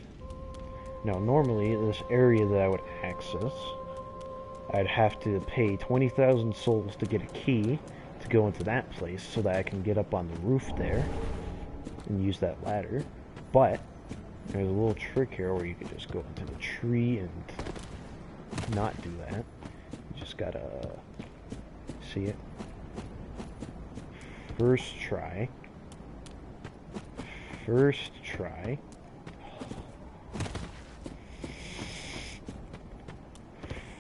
Now, normally this area that I would access, I'd have to pay 20,000 souls to get a key to go into that place so that I can get up on the roof there and use that ladder. But there's a little trick here where you can just go into the tree and not do that. You just gotta see it. First try. First try.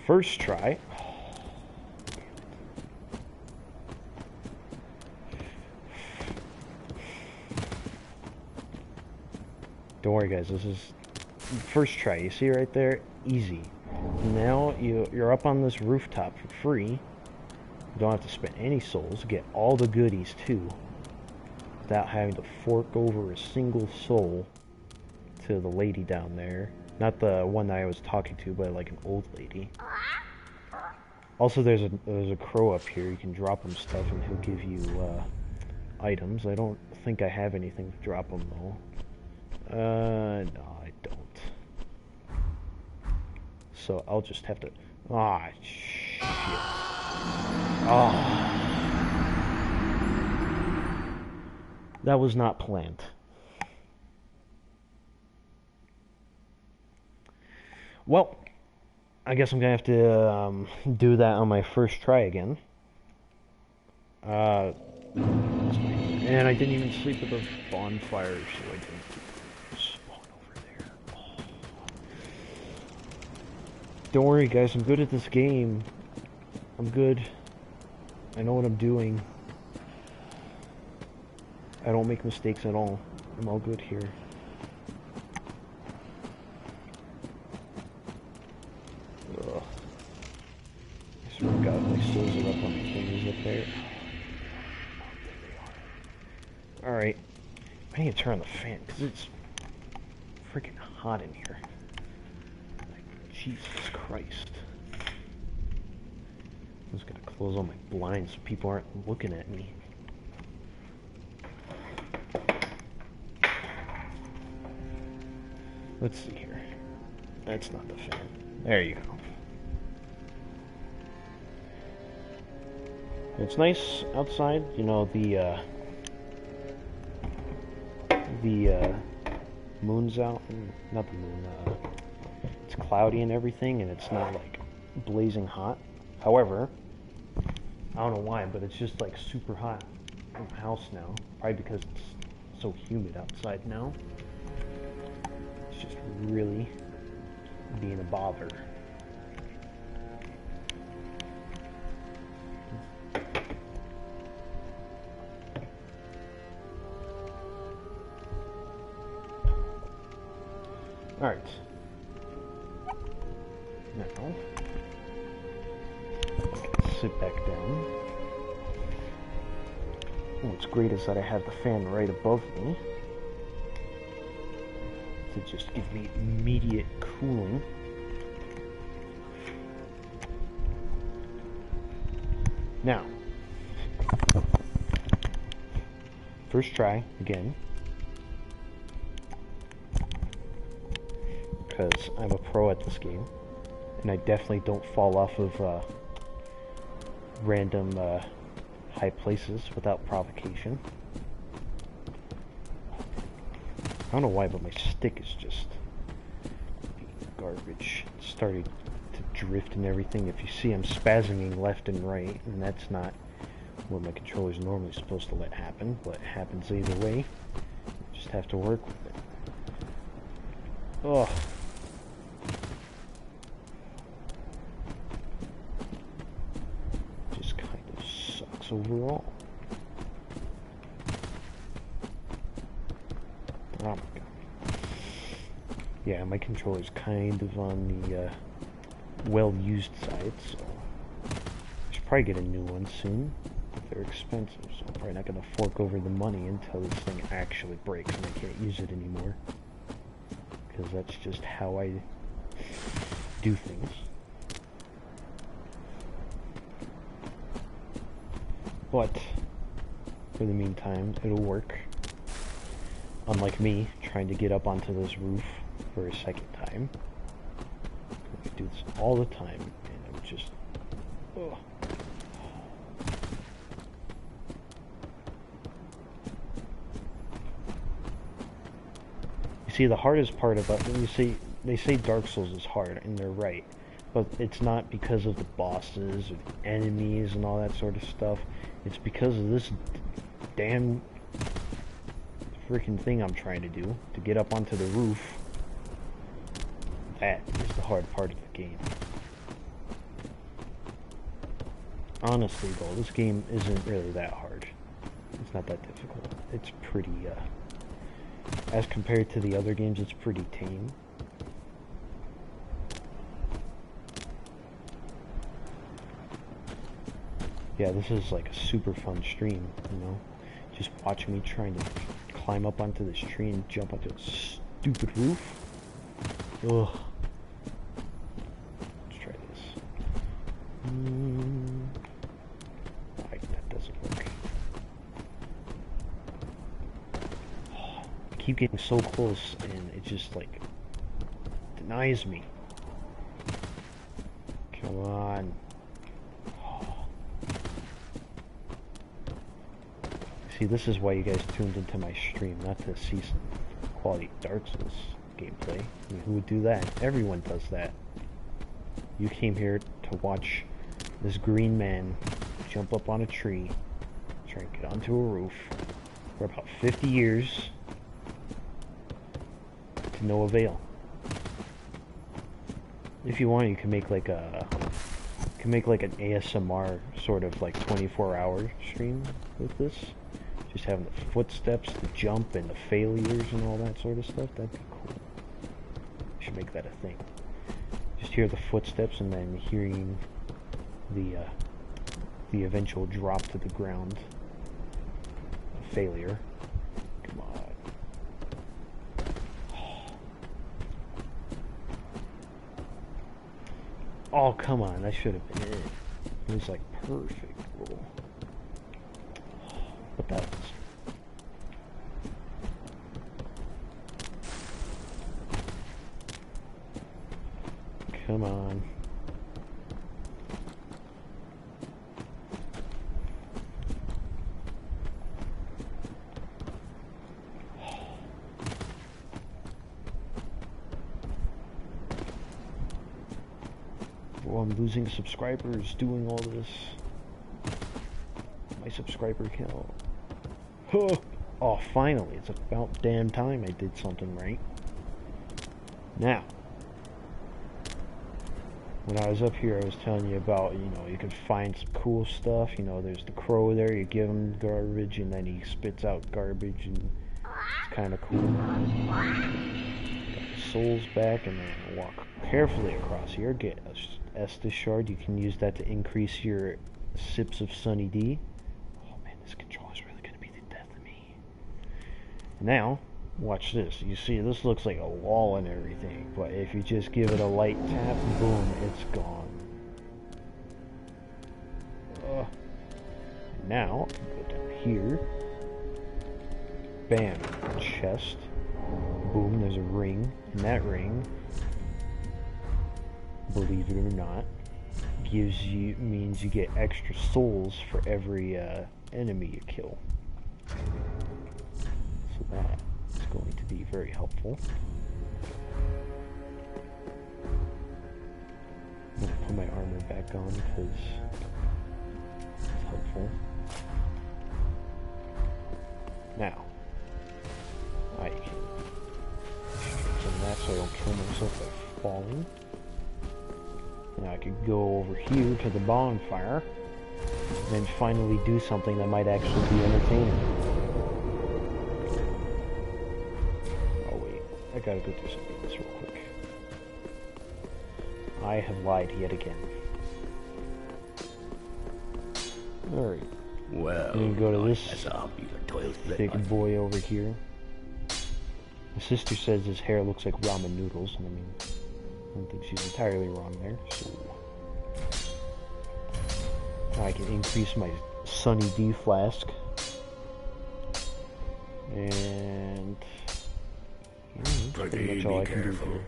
First try. Don't worry guys, this is first try. You see right there? Easy. Now you're up on this rooftop for free. You don't have to spend any souls. Get all the goodies too, without having to fork over a single soul to the lady down there. Not the one that I was talking to, but like an old lady. Also, there's a crow up here. You can drop him stuff and he'll give you items. I don't think I have anything to drop him though. No, I don't. So I'll just have to. Ah, shit. Ah. That was not planned. Well, I guess I'm gonna have to do that on my first try again. And I didn't even sleep at the bonfire, so I didn't spawn over there. Oh. Don't worry, guys. I'm good at this game. I'm good. I know what I'm doing. I don't make mistakes at all. I'm all good here. Ugh. I swear to God, my souls are up on the thingies up there. Alright. I need to turn on the fan, because it's freaking hot in here. Like, Jesus Christ. I'm just gonna close all my blinds so people aren't looking at me. Let's see here. That's not the fan. There you go. It's nice outside, you know, the moon's out. Not the moon, it's cloudy and everything, and it's not like blazing hot. However, I don't know why, but it's just like super hot in the house now. Probably because it's so humid outside now. It's just really being a bother. Alright. Now, sit back down. What's great is that I have the fan right above me to just give me immediate cooling. Now, first try again, because I'm a pro at this game, and I definitely don't fall off of random high places without provocation. I don't know why, but my stick is just being garbage. It's starting to drift and everything. If you see, I'm spazzing left and right, and that's not what my controller is normally supposed to let happen, but it happens either way. You just have to work with it. Ugh. Just kind of sucks overall. Oh my god. Yeah, my controller's kind of on the well-used side, so I should probably get a new one soon. But they're expensive, so I'm probably not going to fork over the money until this thing actually breaks and I can't use it anymore. Because that's just how I do things. But for the meantime. It'll work. Unlike me, trying to get up onto this roof for a second time. I do this all the time, and I'm just... Ugh. You see, the hardest part about it, they say Dark Souls is hard, and they're right. But it's not because of the bosses or the enemies and all that sort of stuff. It's because of this damn freaking thing I'm trying to do, to get up onto the roof. That is the hard part of the game. Honestly though, this game isn't really that hard. It's not that difficult. It's pretty, as compared to the other games, it's pretty tame. Yeah, this is like a super fun stream, you know? Just watch me trying to climb up onto this tree and jump onto a stupid roof. Ugh. Let's try this. That doesn't work. I keep getting so close and it just like denies me. Come on. See, this is why you guys tuned into my stream, not to see some quality Dark Souls gameplay. I mean, who would do that? Everyone does that. You came here to watch this green man jump up on a tree, try and get onto a roof for about 50 years to no avail. If you want, you can make like a an ASMR sort of like 24-hour stream with this. Just having the footsteps, the jump, and the failures and all that sort of stuff. That'd be cool. You should make that a thing. Just hear the footsteps and then hearing the eventual drop to the ground. A failure. Come on. Oh, come on. That should have been it. It was like perfect roll. But that was... Come on. Well, I'm losing subscribers doing all this. My subscriber count. Oh, finally. It's about damn time I did something right. Now, when I was up here, I was telling you about, you know, you can find some cool stuff. You know, there's the crow there. You give him garbage, and then he spits out garbage, and it's kind of cool. Got the souls back, and then walk carefully across here. Get a Estus shard. You can use that to increase your sips of Sunny D. Oh man, this controller is really going to be the death of me. Now, watch this. You see, this looks like a wall and everything, but if you just give it a light tap, boom, it's gone. Now, go down here. Bam, chest. Boom, there's a ring. And that ring, believe it or not, means you get extra souls for every enemy you kill. So that is going to be very helpful. I'm going to put my armor back on because it's helpful. Now, I can strengthen that so I don't kill myself by falling. Now I could go over here to the bonfire and then finally do something that might actually be entertaining. Oh wait, I gotta go do something else real quick. I have lied yet again. Alright. Well, I'm gonna go to this big big boy over here. My sister says his hair looks like ramen noodles, and I mean, I don't think she's entirely wrong there. So now I can increase my Sunny D flask And that's pretty much all I can do here.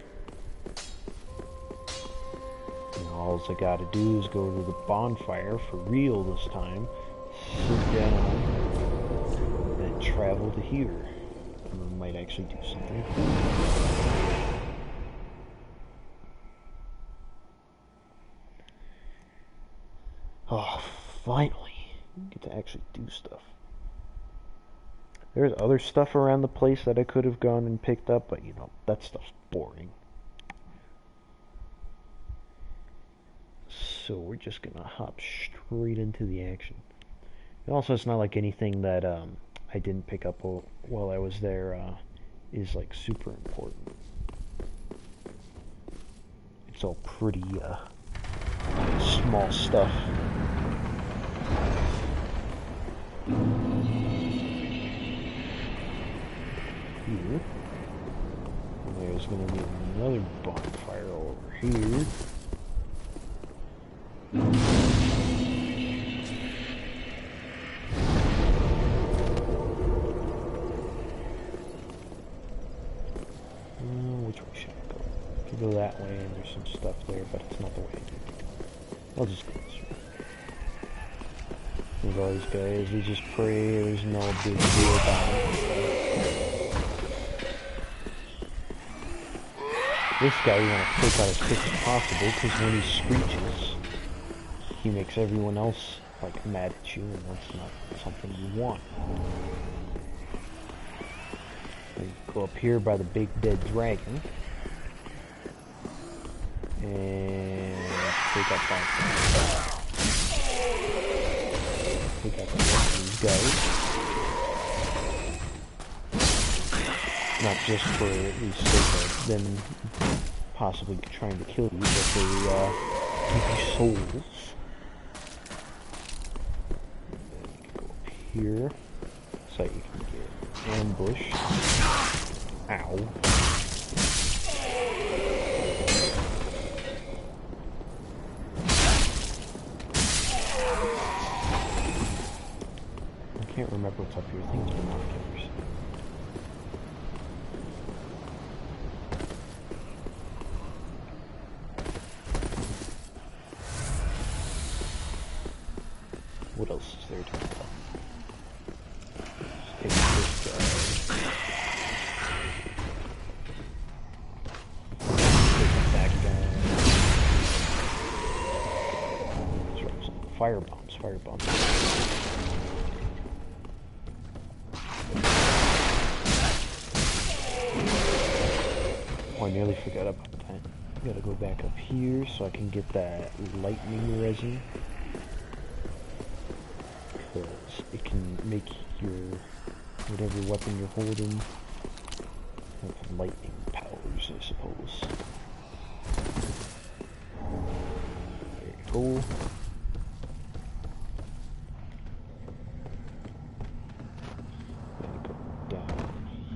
And all I gotta do is go to the bonfire for real this time, sit down, and travel to here. And we might actually do something cool. Oh, finally, get to actually do stuff. There's other stuff around the place that I could have gone and picked up, but you know, that stuff's boring. So we're just gonna hop straight into the action. And also, it's not like anything that I didn't pick up while I was there is like super important. It's all pretty small stuff. Here. And there's going to be another bonfire over here. Which way should I go? I can go that way and there's some stuff there, but it's not the way I need to go. I'll just go this way. There's all these guys, we just pray there's no big deal about it. This guy you want to take out as quick as possible, because when he screeches, he makes everyone else like mad at you, and that's not something you want. We go up here by the big dead dragon, and take out that take out the rest of these guys. Not just for the sake of them possibly trying to kill you, but they give you souls. Go up here, so you can get ambushed. Ow. I can't remember what's up here. I think it's binoculars. What else is there to tell? Let's take this guy. Take that guy. Let's drop some fire bombs, fire bombs. Oh, I nearly forgot about that. I gotta go back up here so I can get that lightning resin. Because it can make your whatever weapon you're holding have lightning powers, I suppose. There you go. Gotta go down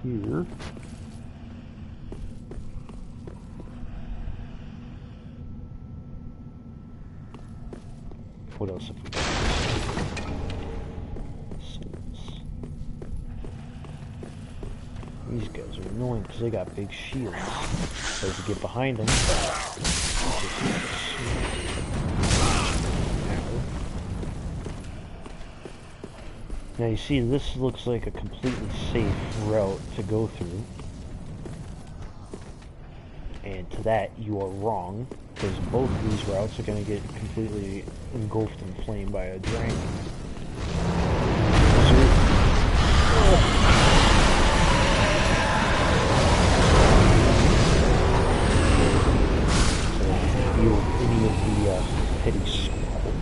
here. What else have we got? These guys are annoying because they got big shields. So if you get behind them, now you see this looks like a completely safe route to go through. And to that you are wrong, because both of these routes are going to get completely engulfed in flame by a dragon. Any of the petty squabble.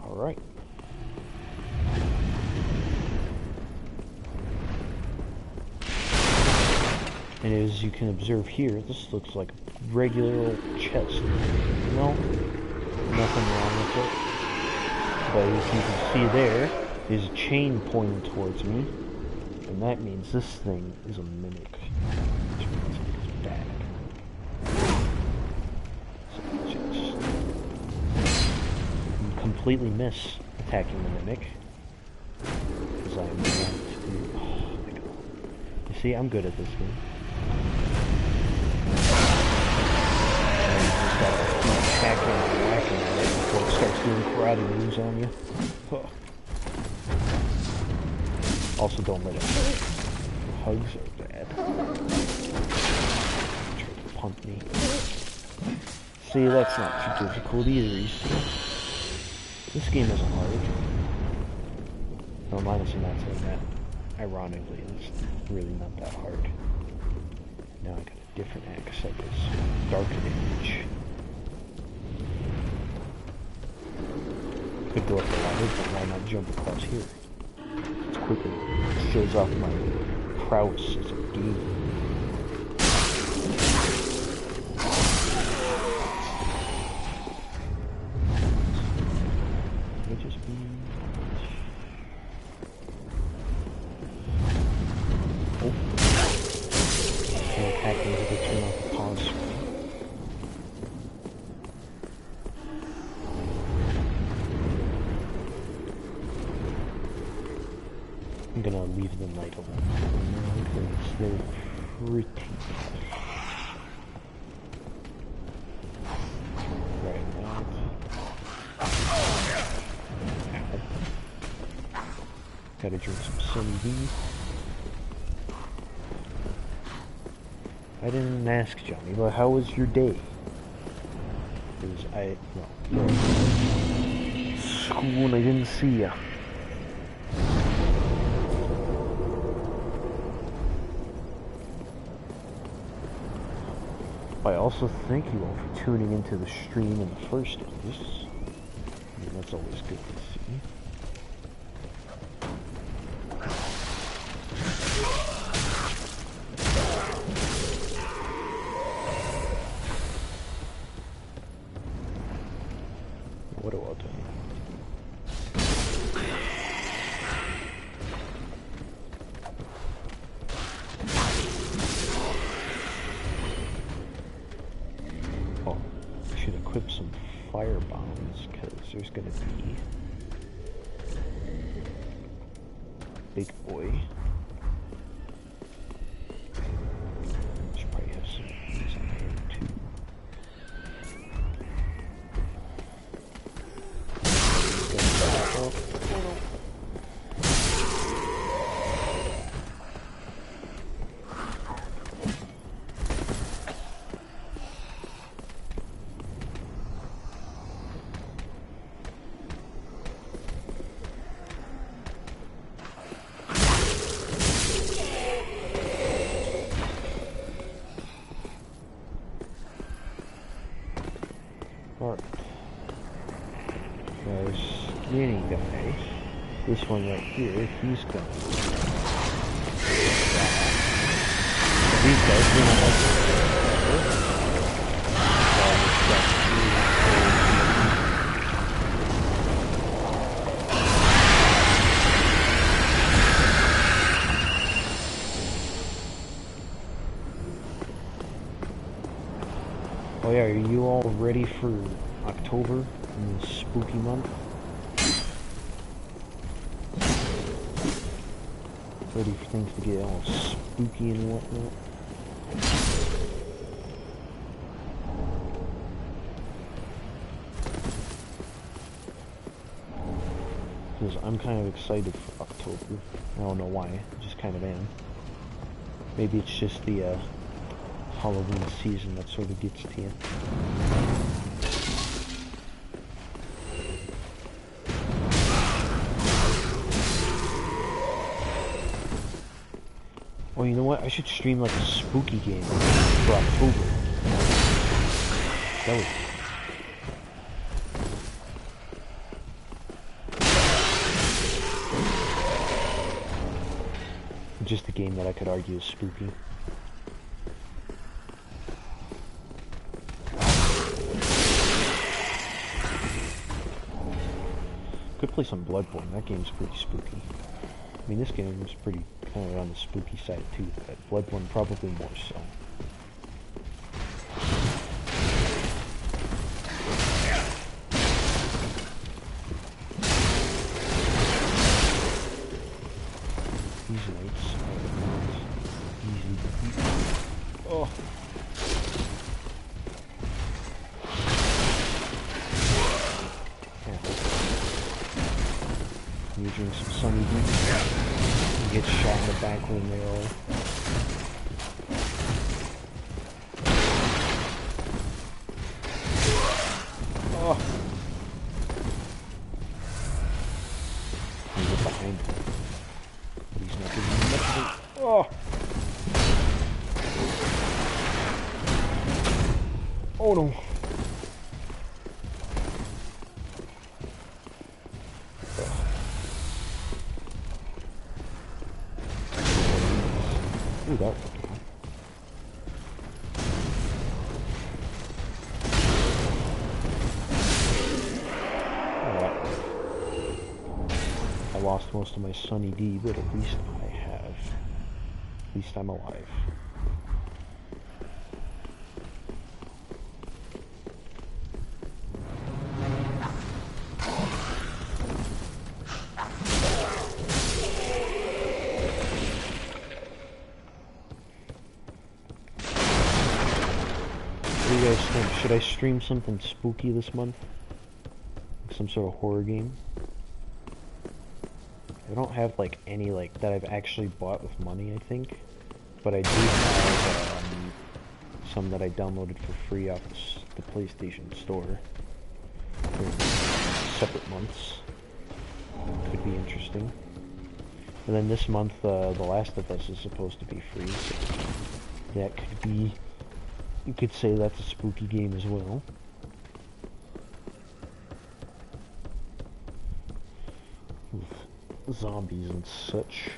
All right. And as you can observe here, this looks like a regular old chest. No, nothing wrong with it. But as you can see there, there's a chain pointing towards me, and that means this thing is a mimic, which means it's bad. completely miss attacking the mimic. Because I'm not... Oh my god. You see, I'm good at this game. And you just gotta keep hacking and whacking at it before it starts doing karate moves on you. Huh. Also, don't let it hurt. Hugs are bad. Try to pump me. See, that's not too difficult either, you see. This game isn't hard. No, I'm honestly not saying that. Ironically, it's really not that hard. Now I got a different axe, I guess. Darken Image. Could go up the ladder, but why not jump across here? It's quicker. It shows off my prowess as a gamer. I'm gonna leave the night alone because they're pretty tough. Right now. Gotta drink some Sunny D. I didn't ask Johnny, but how was your day? Because no. School and I didn't see ya. I also thank you all for tuning into the stream in the first place. I mean, that's always good to see. What do I do? Equip some fire bombs because there's gonna be big boy. Should probably have some of these on here too. Alright. Now, skinny guy, this one right here, he's gonna... These guys, we're not like Oh yeah, are you all ready for October in the spooky month? Ready for things to get all spooky and whatnot? Because I'm kind of excited for October. I don't know why, I just kind of am. Maybe it's just the Halloween season that sort of gets to you. Well, you know what? I should stream like a spooky game for October. That would... Just a game that I could argue is spooky. Could play some Bloodborne. That game's pretty spooky. I mean, this game is pretty kind of on the spooky side too, but Bloodborne probably more so. You drink some Sunny D. You get shot in the back when they all. Oh. You get behind him. He's not giving me much of it. Oh. Oh no. Ooh, that. I lost most of my Sunny D, but at least I have. At least I'm alive. What do you guys think? Should I stream something spooky this month? Like some sort of horror game? I don't have like any like that I've actually bought with money, I think, but I do have some that I downloaded for free off the PlayStation Store for separate months. Could be interesting. And then this month, The Last of Us is supposed to be free, so that could be. You could say that's a spooky game as well. With zombies and such.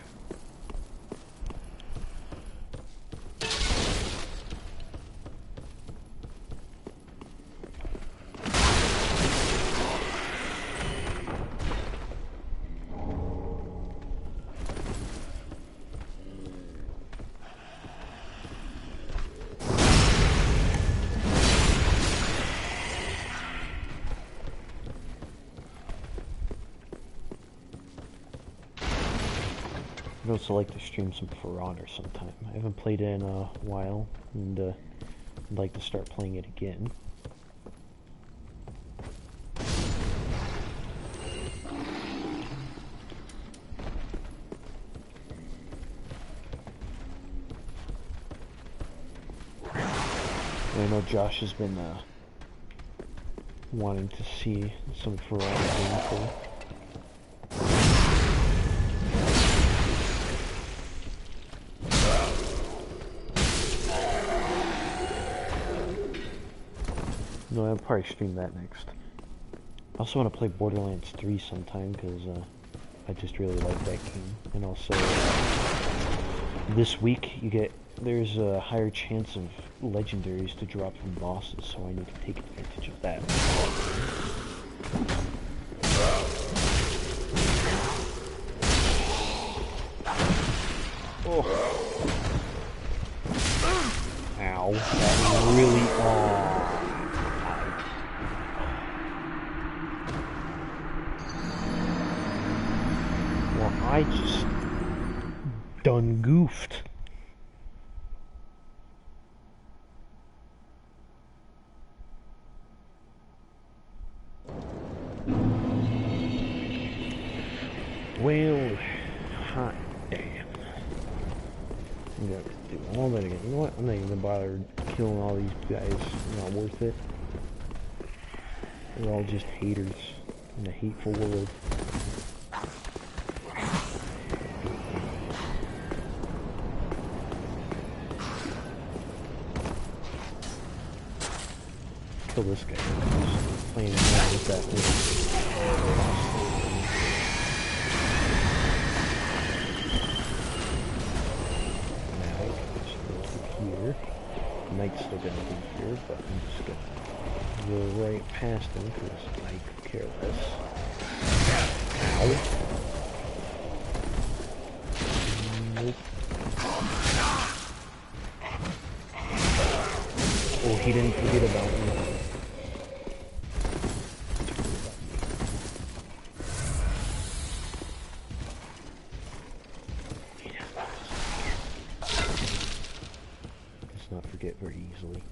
I'd also like to stream some For Honor sometime. I haven't played it in a while, and I'd like to start playing it again. And I know Josh has been wanting to see some For Honor gameplay. No, I'll probably stream that next. I also want to play Borderlands 3 sometime, because I just really like that game. And also, this week, there's a higher chance of legendaries to drop from bosses, so I need to take advantage of that. Oh. Ow. That really... I just done goofed. Well, hot damn. I'm gonna do all that again. You know what? I'm not even bothered killing all these guys. It's not worth it. They're all just haters in a hateful world. Kill this guy. Just playing around with that thing. Now, just go here. Knight's still gonna be here, but I'm just gonna go right past him because I could care less. Ow. Nope. Oh, he didn't forget about me. Does not forget very easily.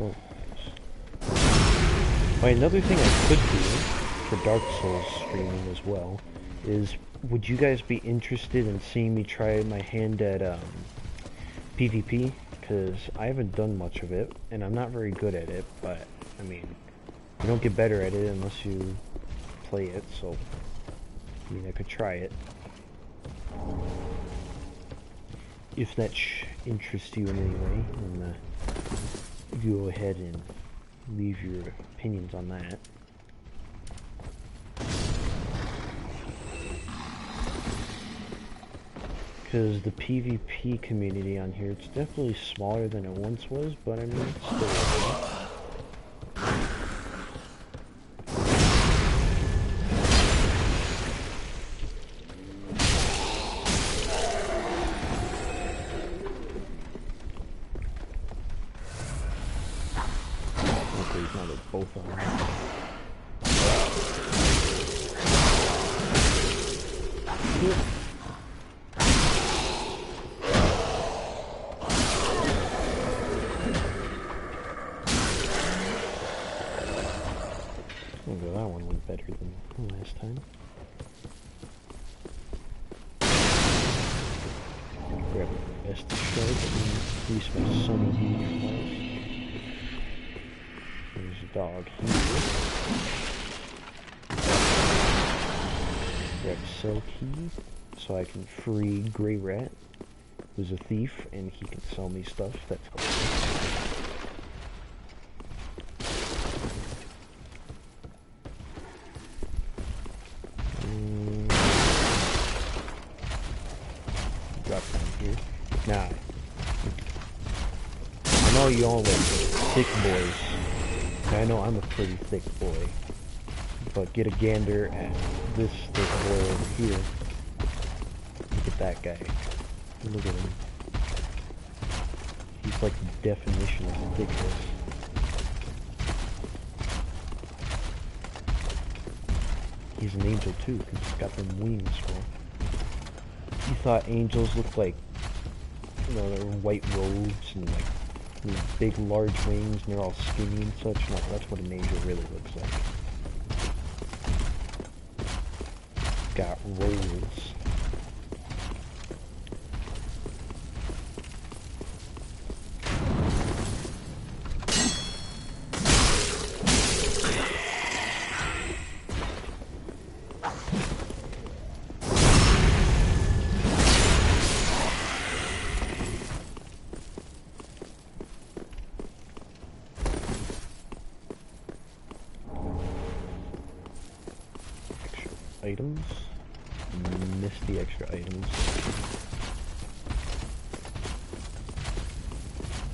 Oh. Well, another thing I could do for Dark Souls streaming as well is, would you guys be interested in seeing me try my hand at PvP? Because I haven't done much of it, and I'm not very good at it, but, I mean, you don't get better at it unless you play it, so, I mean, I could try it. If that interests you in any way, and go ahead and leave your opinions on that. Because the PvP community on here, it's definitely smaller than it once was, but I mean, it's still okay. Okay, now they're both on. Yep. That one went better than last time. Grab the best shard and release my Sunny D house. There's a dog here. Grab a sell key so I can free Grey Rat, who's a thief, and he can sell me stuff. That's helpful. Now, I know you all like thick boys. I know I'm a pretty thick boy. But get a gander at this thick boy over here. Look at that guy. Look at him. He's like the definition of thickness. He's an angel too, because he's got them wings, bro. You thought angels looked like, you know, their white robes and like these big large wings and they're all skinny and such? No, that's what an angel really looks like. Got rolls. Items. Missed the extra items.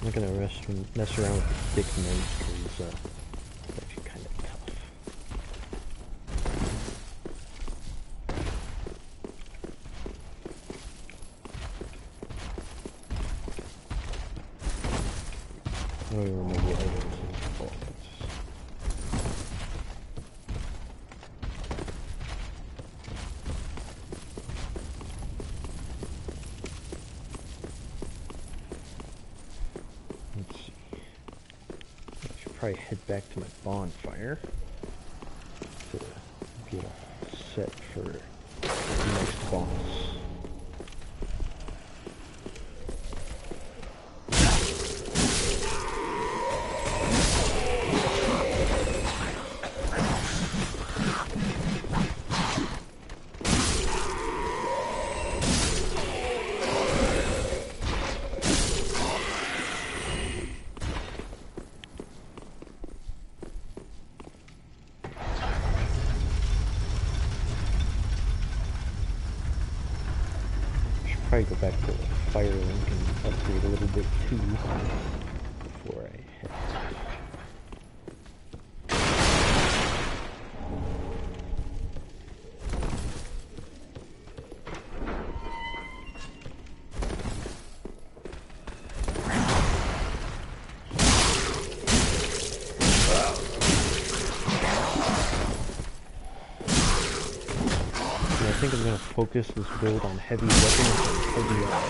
I'm not gonna mess around with the thick knife because it's actually kind of tough. I don't even remember what items it's called. Probably head back to my bonfire to get all set for the next boss. Probably go back to Firelink and upgrade a little bit too before I head off. I think I'm going to focus this build on heavy weapons and heavy armor.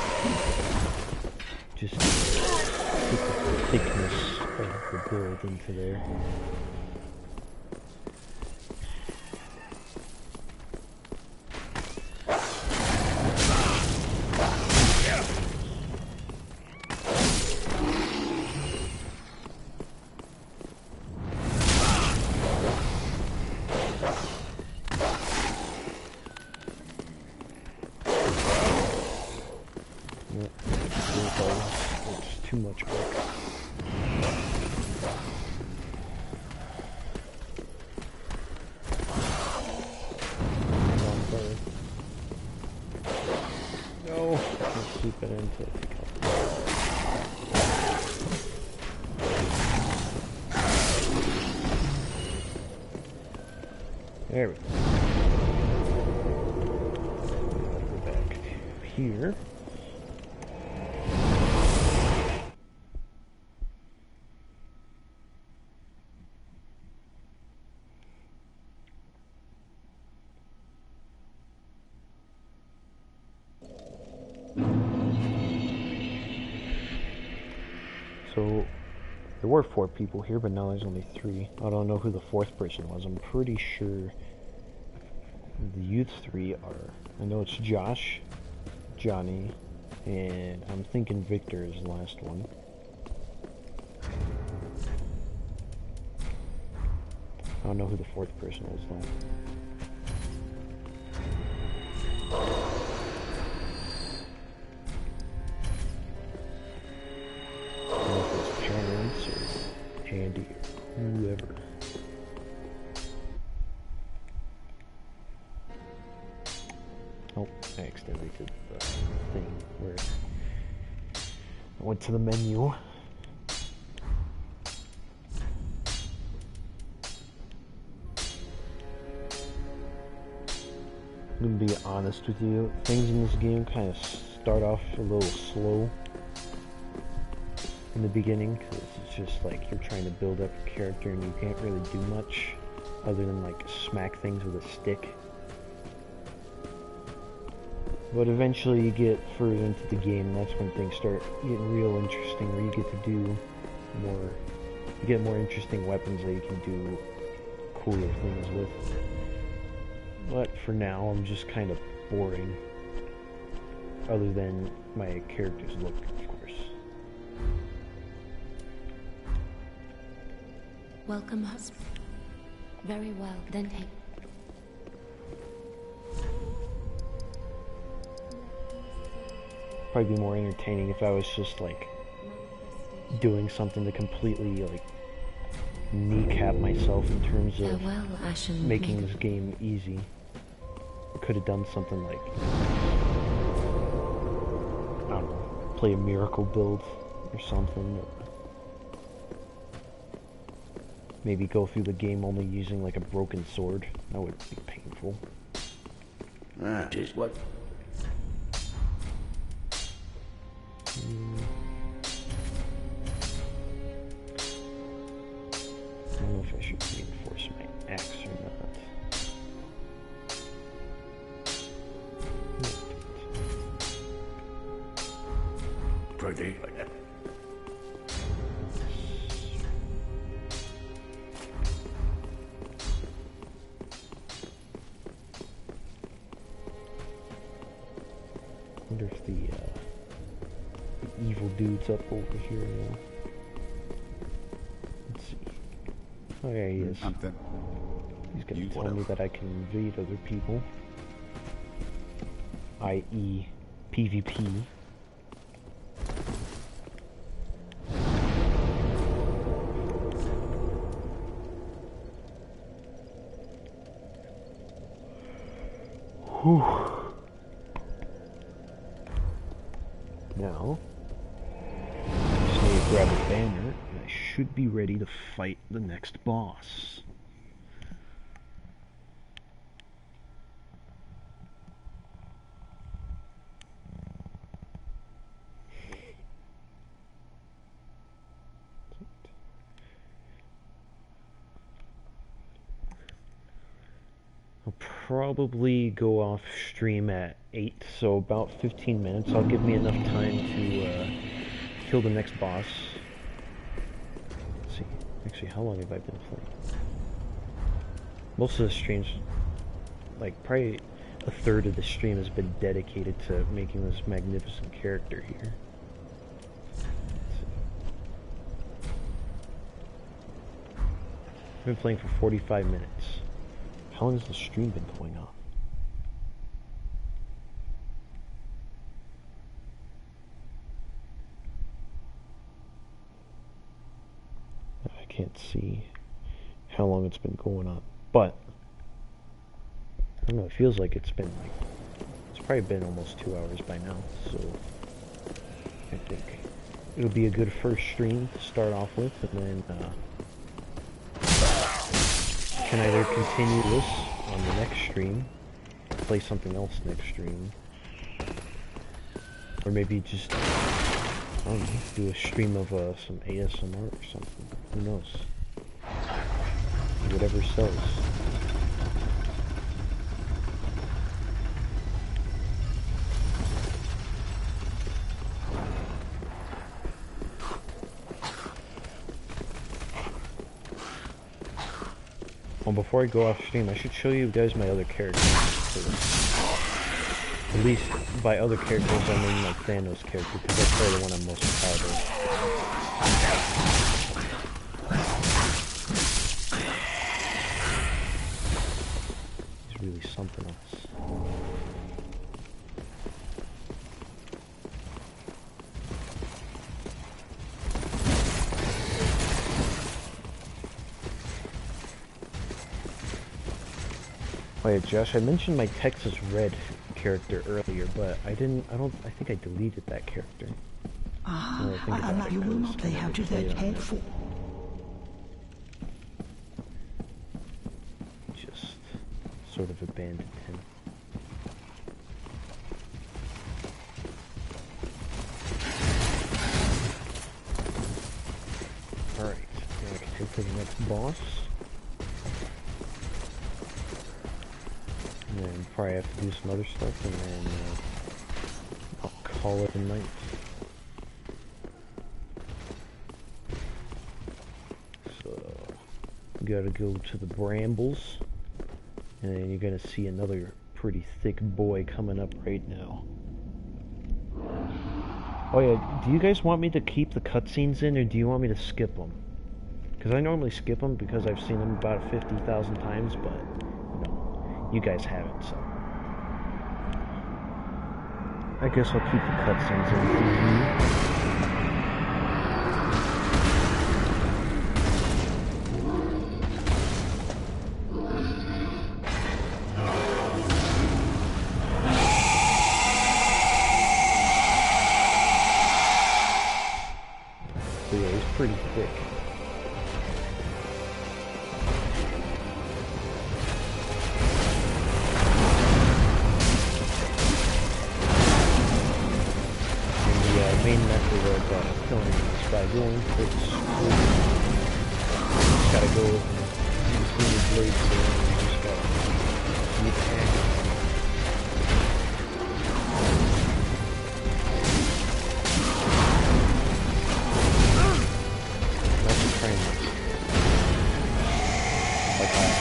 Just to keep the thickness the build into there. It's too much work. No, let's keep it into it. There we go. Go back to here. So, there were 4 people here, but now there's only 3. I don't know who the 4th person was. I'm pretty sure the youth 3 are... I know it's Josh, Johnny, and I'm thinking Victor is the last one. I don't know who the 4th person is, though. Andy, or whoever. Oh, I accidentally did the thing where I went to the menu. I'm gonna be honest with you, things in this game kind of start off a little slow in the beginning, because it's just like you're trying to build up a character and you can't really do much other than like smack things with a stick. But eventually you get further into the game, and that's when things start getting real interesting, where you get to do more, you get more interesting weapons that you can do cooler things with. But for now, I'm just kind of boring, other than my character's look, of course. Welcome, husband. Very well, then take. Probably be more entertaining if I was just like doing something to completely like kneecap myself in terms of making this game easy. I could have done something like, I don't know, play a miracle build or something. Or maybe go through the game only using like a broken sword. That would be painful. That is what... I don't know if I should reinforce my axe or not. Pretty. Wonder if the evil dude's up over here now. Let's see. Oh, there he is. He's gonna tell me that I can invade other people, i.e. PvP. Whew. Now, just need to grab a banner, and I should be ready to fight the next boss. I'll probably go off stream at 8, so about 15 minutes. I'll give me enough time to kill the next boss. Actually, how long have I been playing? Most of the streams, like probably a third of the stream has been dedicated to making this magnificent character here. I've been playing for 45 minutes. How long has the stream been going on? I can't see how long it's been going on, but I don't know, it feels like it's been like, it's probably been almost 2 hours by now, so I think it'll be a good first stream to start off with, and then can either continue this on the next stream, play something else next stream, or maybe just, I don't know, do a stream of some ASMR or something, who knows, whatever sells. Well, before I go off stream, I should show you guys my other characters. At least by other characters, I mean like Thanos' character, because that's probably the one I'm most proud of. He's really something else. Oh yeah, Josh, I mentioned my Texas Red character earlier, but I think I deleted that character. You will not play how to that head for. Just sort of abandoned him. Alright, now I can head to the next boss. And then probably have to do some other stuff, and then I'll call it a night. So, we gotta go to the brambles, and then you're gonna see another pretty thick boy coming up right now. Oh yeah, do you guys want me to keep the cutscenes in, or do you want me to skip them? Because I normally skip them because I've seen them about 50,000 times, but you guys haven't, so I guess I'll keep the cutscenes in for you. So yeah, he's pretty thick. Main method of killing is by going for the screw. Just gotta go between the blades there, and you just gotta keep hacking. That's a train. Like that.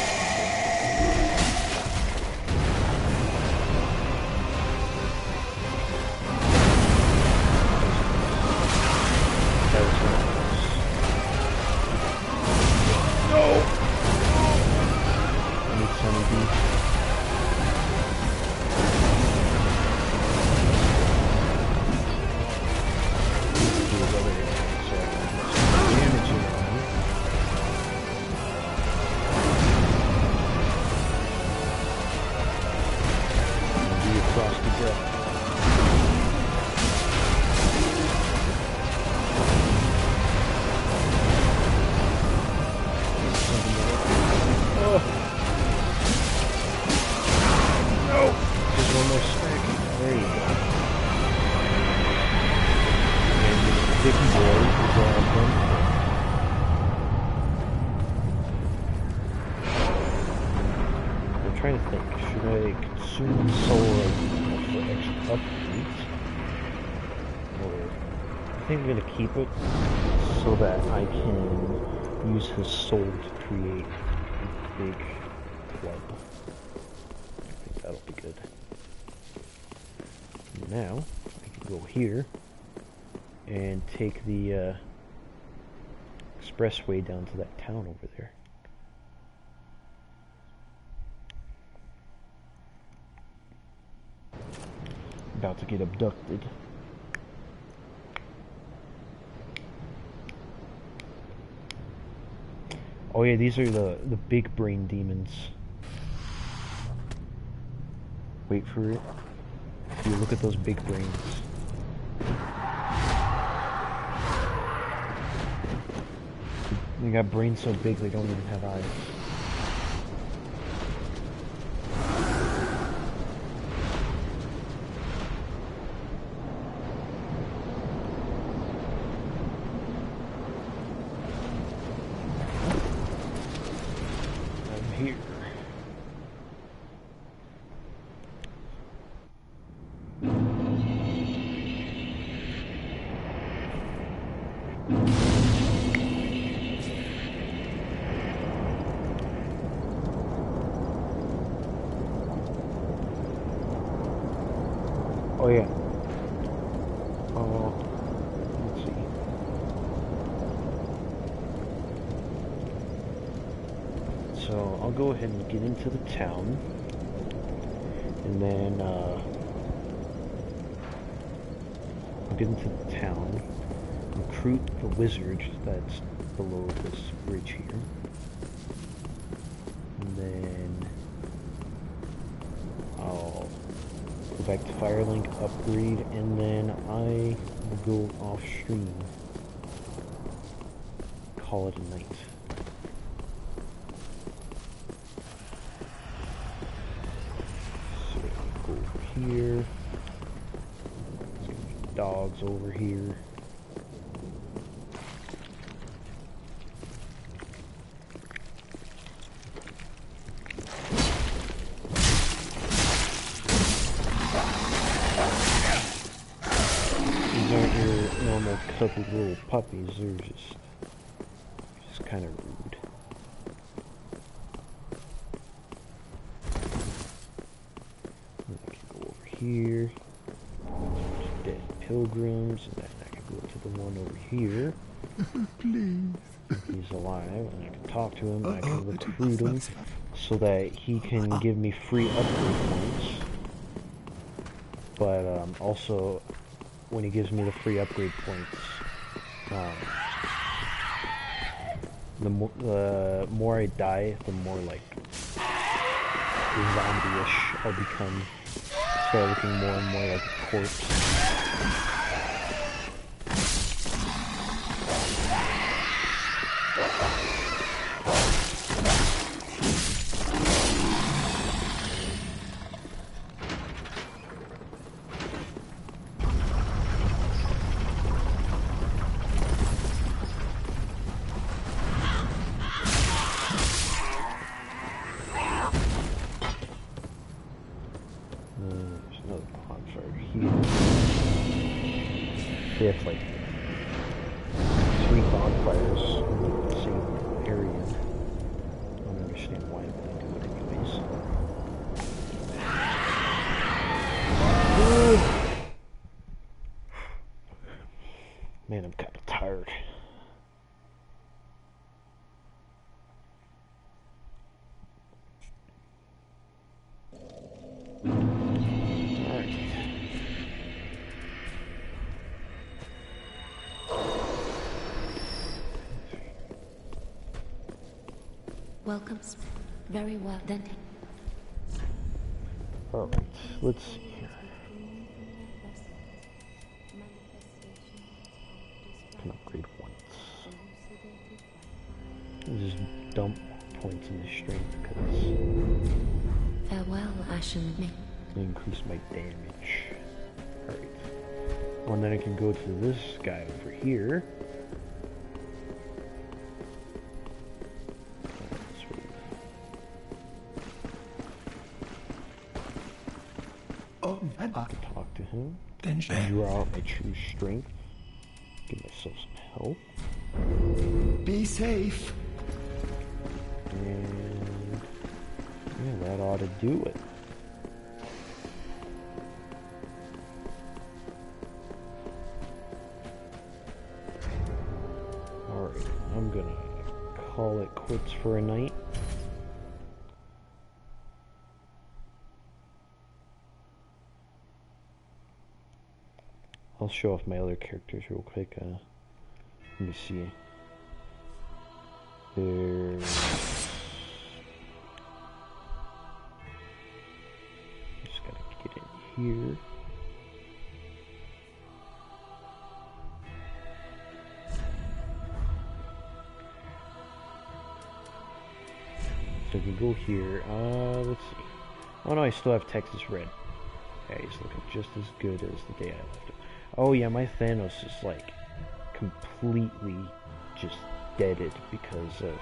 Trying to think, should I consume soul for extra upgrades? Or I think I'm gonna keep it so that I can use his soul to create a big club. I think that'll be good. Now, I can go here and take the expressway down to that town over there. About to get abducted. Oh yeah, these are the big brain demons. Wait for it. You look at those big brains. They got brains so big they don't even have eyes. I'm here. Oh yeah. Let's see. So I'll go ahead and get into the town, and then I'll get into the town, recruit the wizard that's below this bridge here, and then I'll go back to Firelink, upgrade, and then I will go off stream. Call it a night. So go over here. Dogs over here. Normal cuddly little puppies, they're just kind of rude. And I can go over here, dead pilgrims, and then I can go to the one over here. Please. He's alive, and I can talk to him, and I can recruit him so that he can give me free upgrade points. But also, when he gives me the free upgrade points, the more I die, the more like zombie-ish I'll become. Start looking more and more like a corpse. There's another bonfire here. They have like 3 bonfires in the same area. I don't understand why they do it anyways. Man, I'm kind of tired. Welcome. Very well done. Alright, let's see here. I can upgrade once. I'll just dump points in the strength because Farewell, Ashen Me. it increase my damage. Alright. Well, then I can go to this guy over here. I can talk to him, draw out my true strength, give myself some help. Be safe. And yeah, that ought to do it. Alright, I'm gonna call it quits for a night. I'll show off my other characters real quick. Let me see. There's... Just gotta get in here. So I can go here. Let's see. Oh no, I still have Texas Red. Yeah, he's looking just as good as the day I left him. Oh yeah, my Thanos is like completely just deaded because of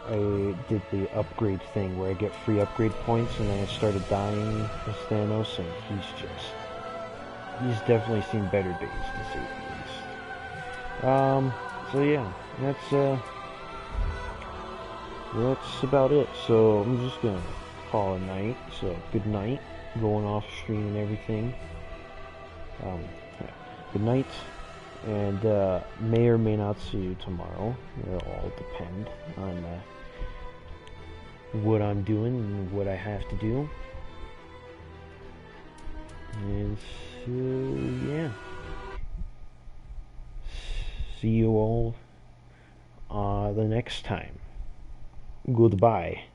I did the upgrade thing where I get free upgrade points, and then I started dying as Thanos, and he's definitely seen better days, to say the least. So yeah, that's about it. So I'm just gonna call it a night. So good night, going off stream and everything. Yeah. Good night, and may or may not see you tomorrow. It'll all depend on what I'm doing and what I have to do. And so yeah, see you all the next time. Goodbye.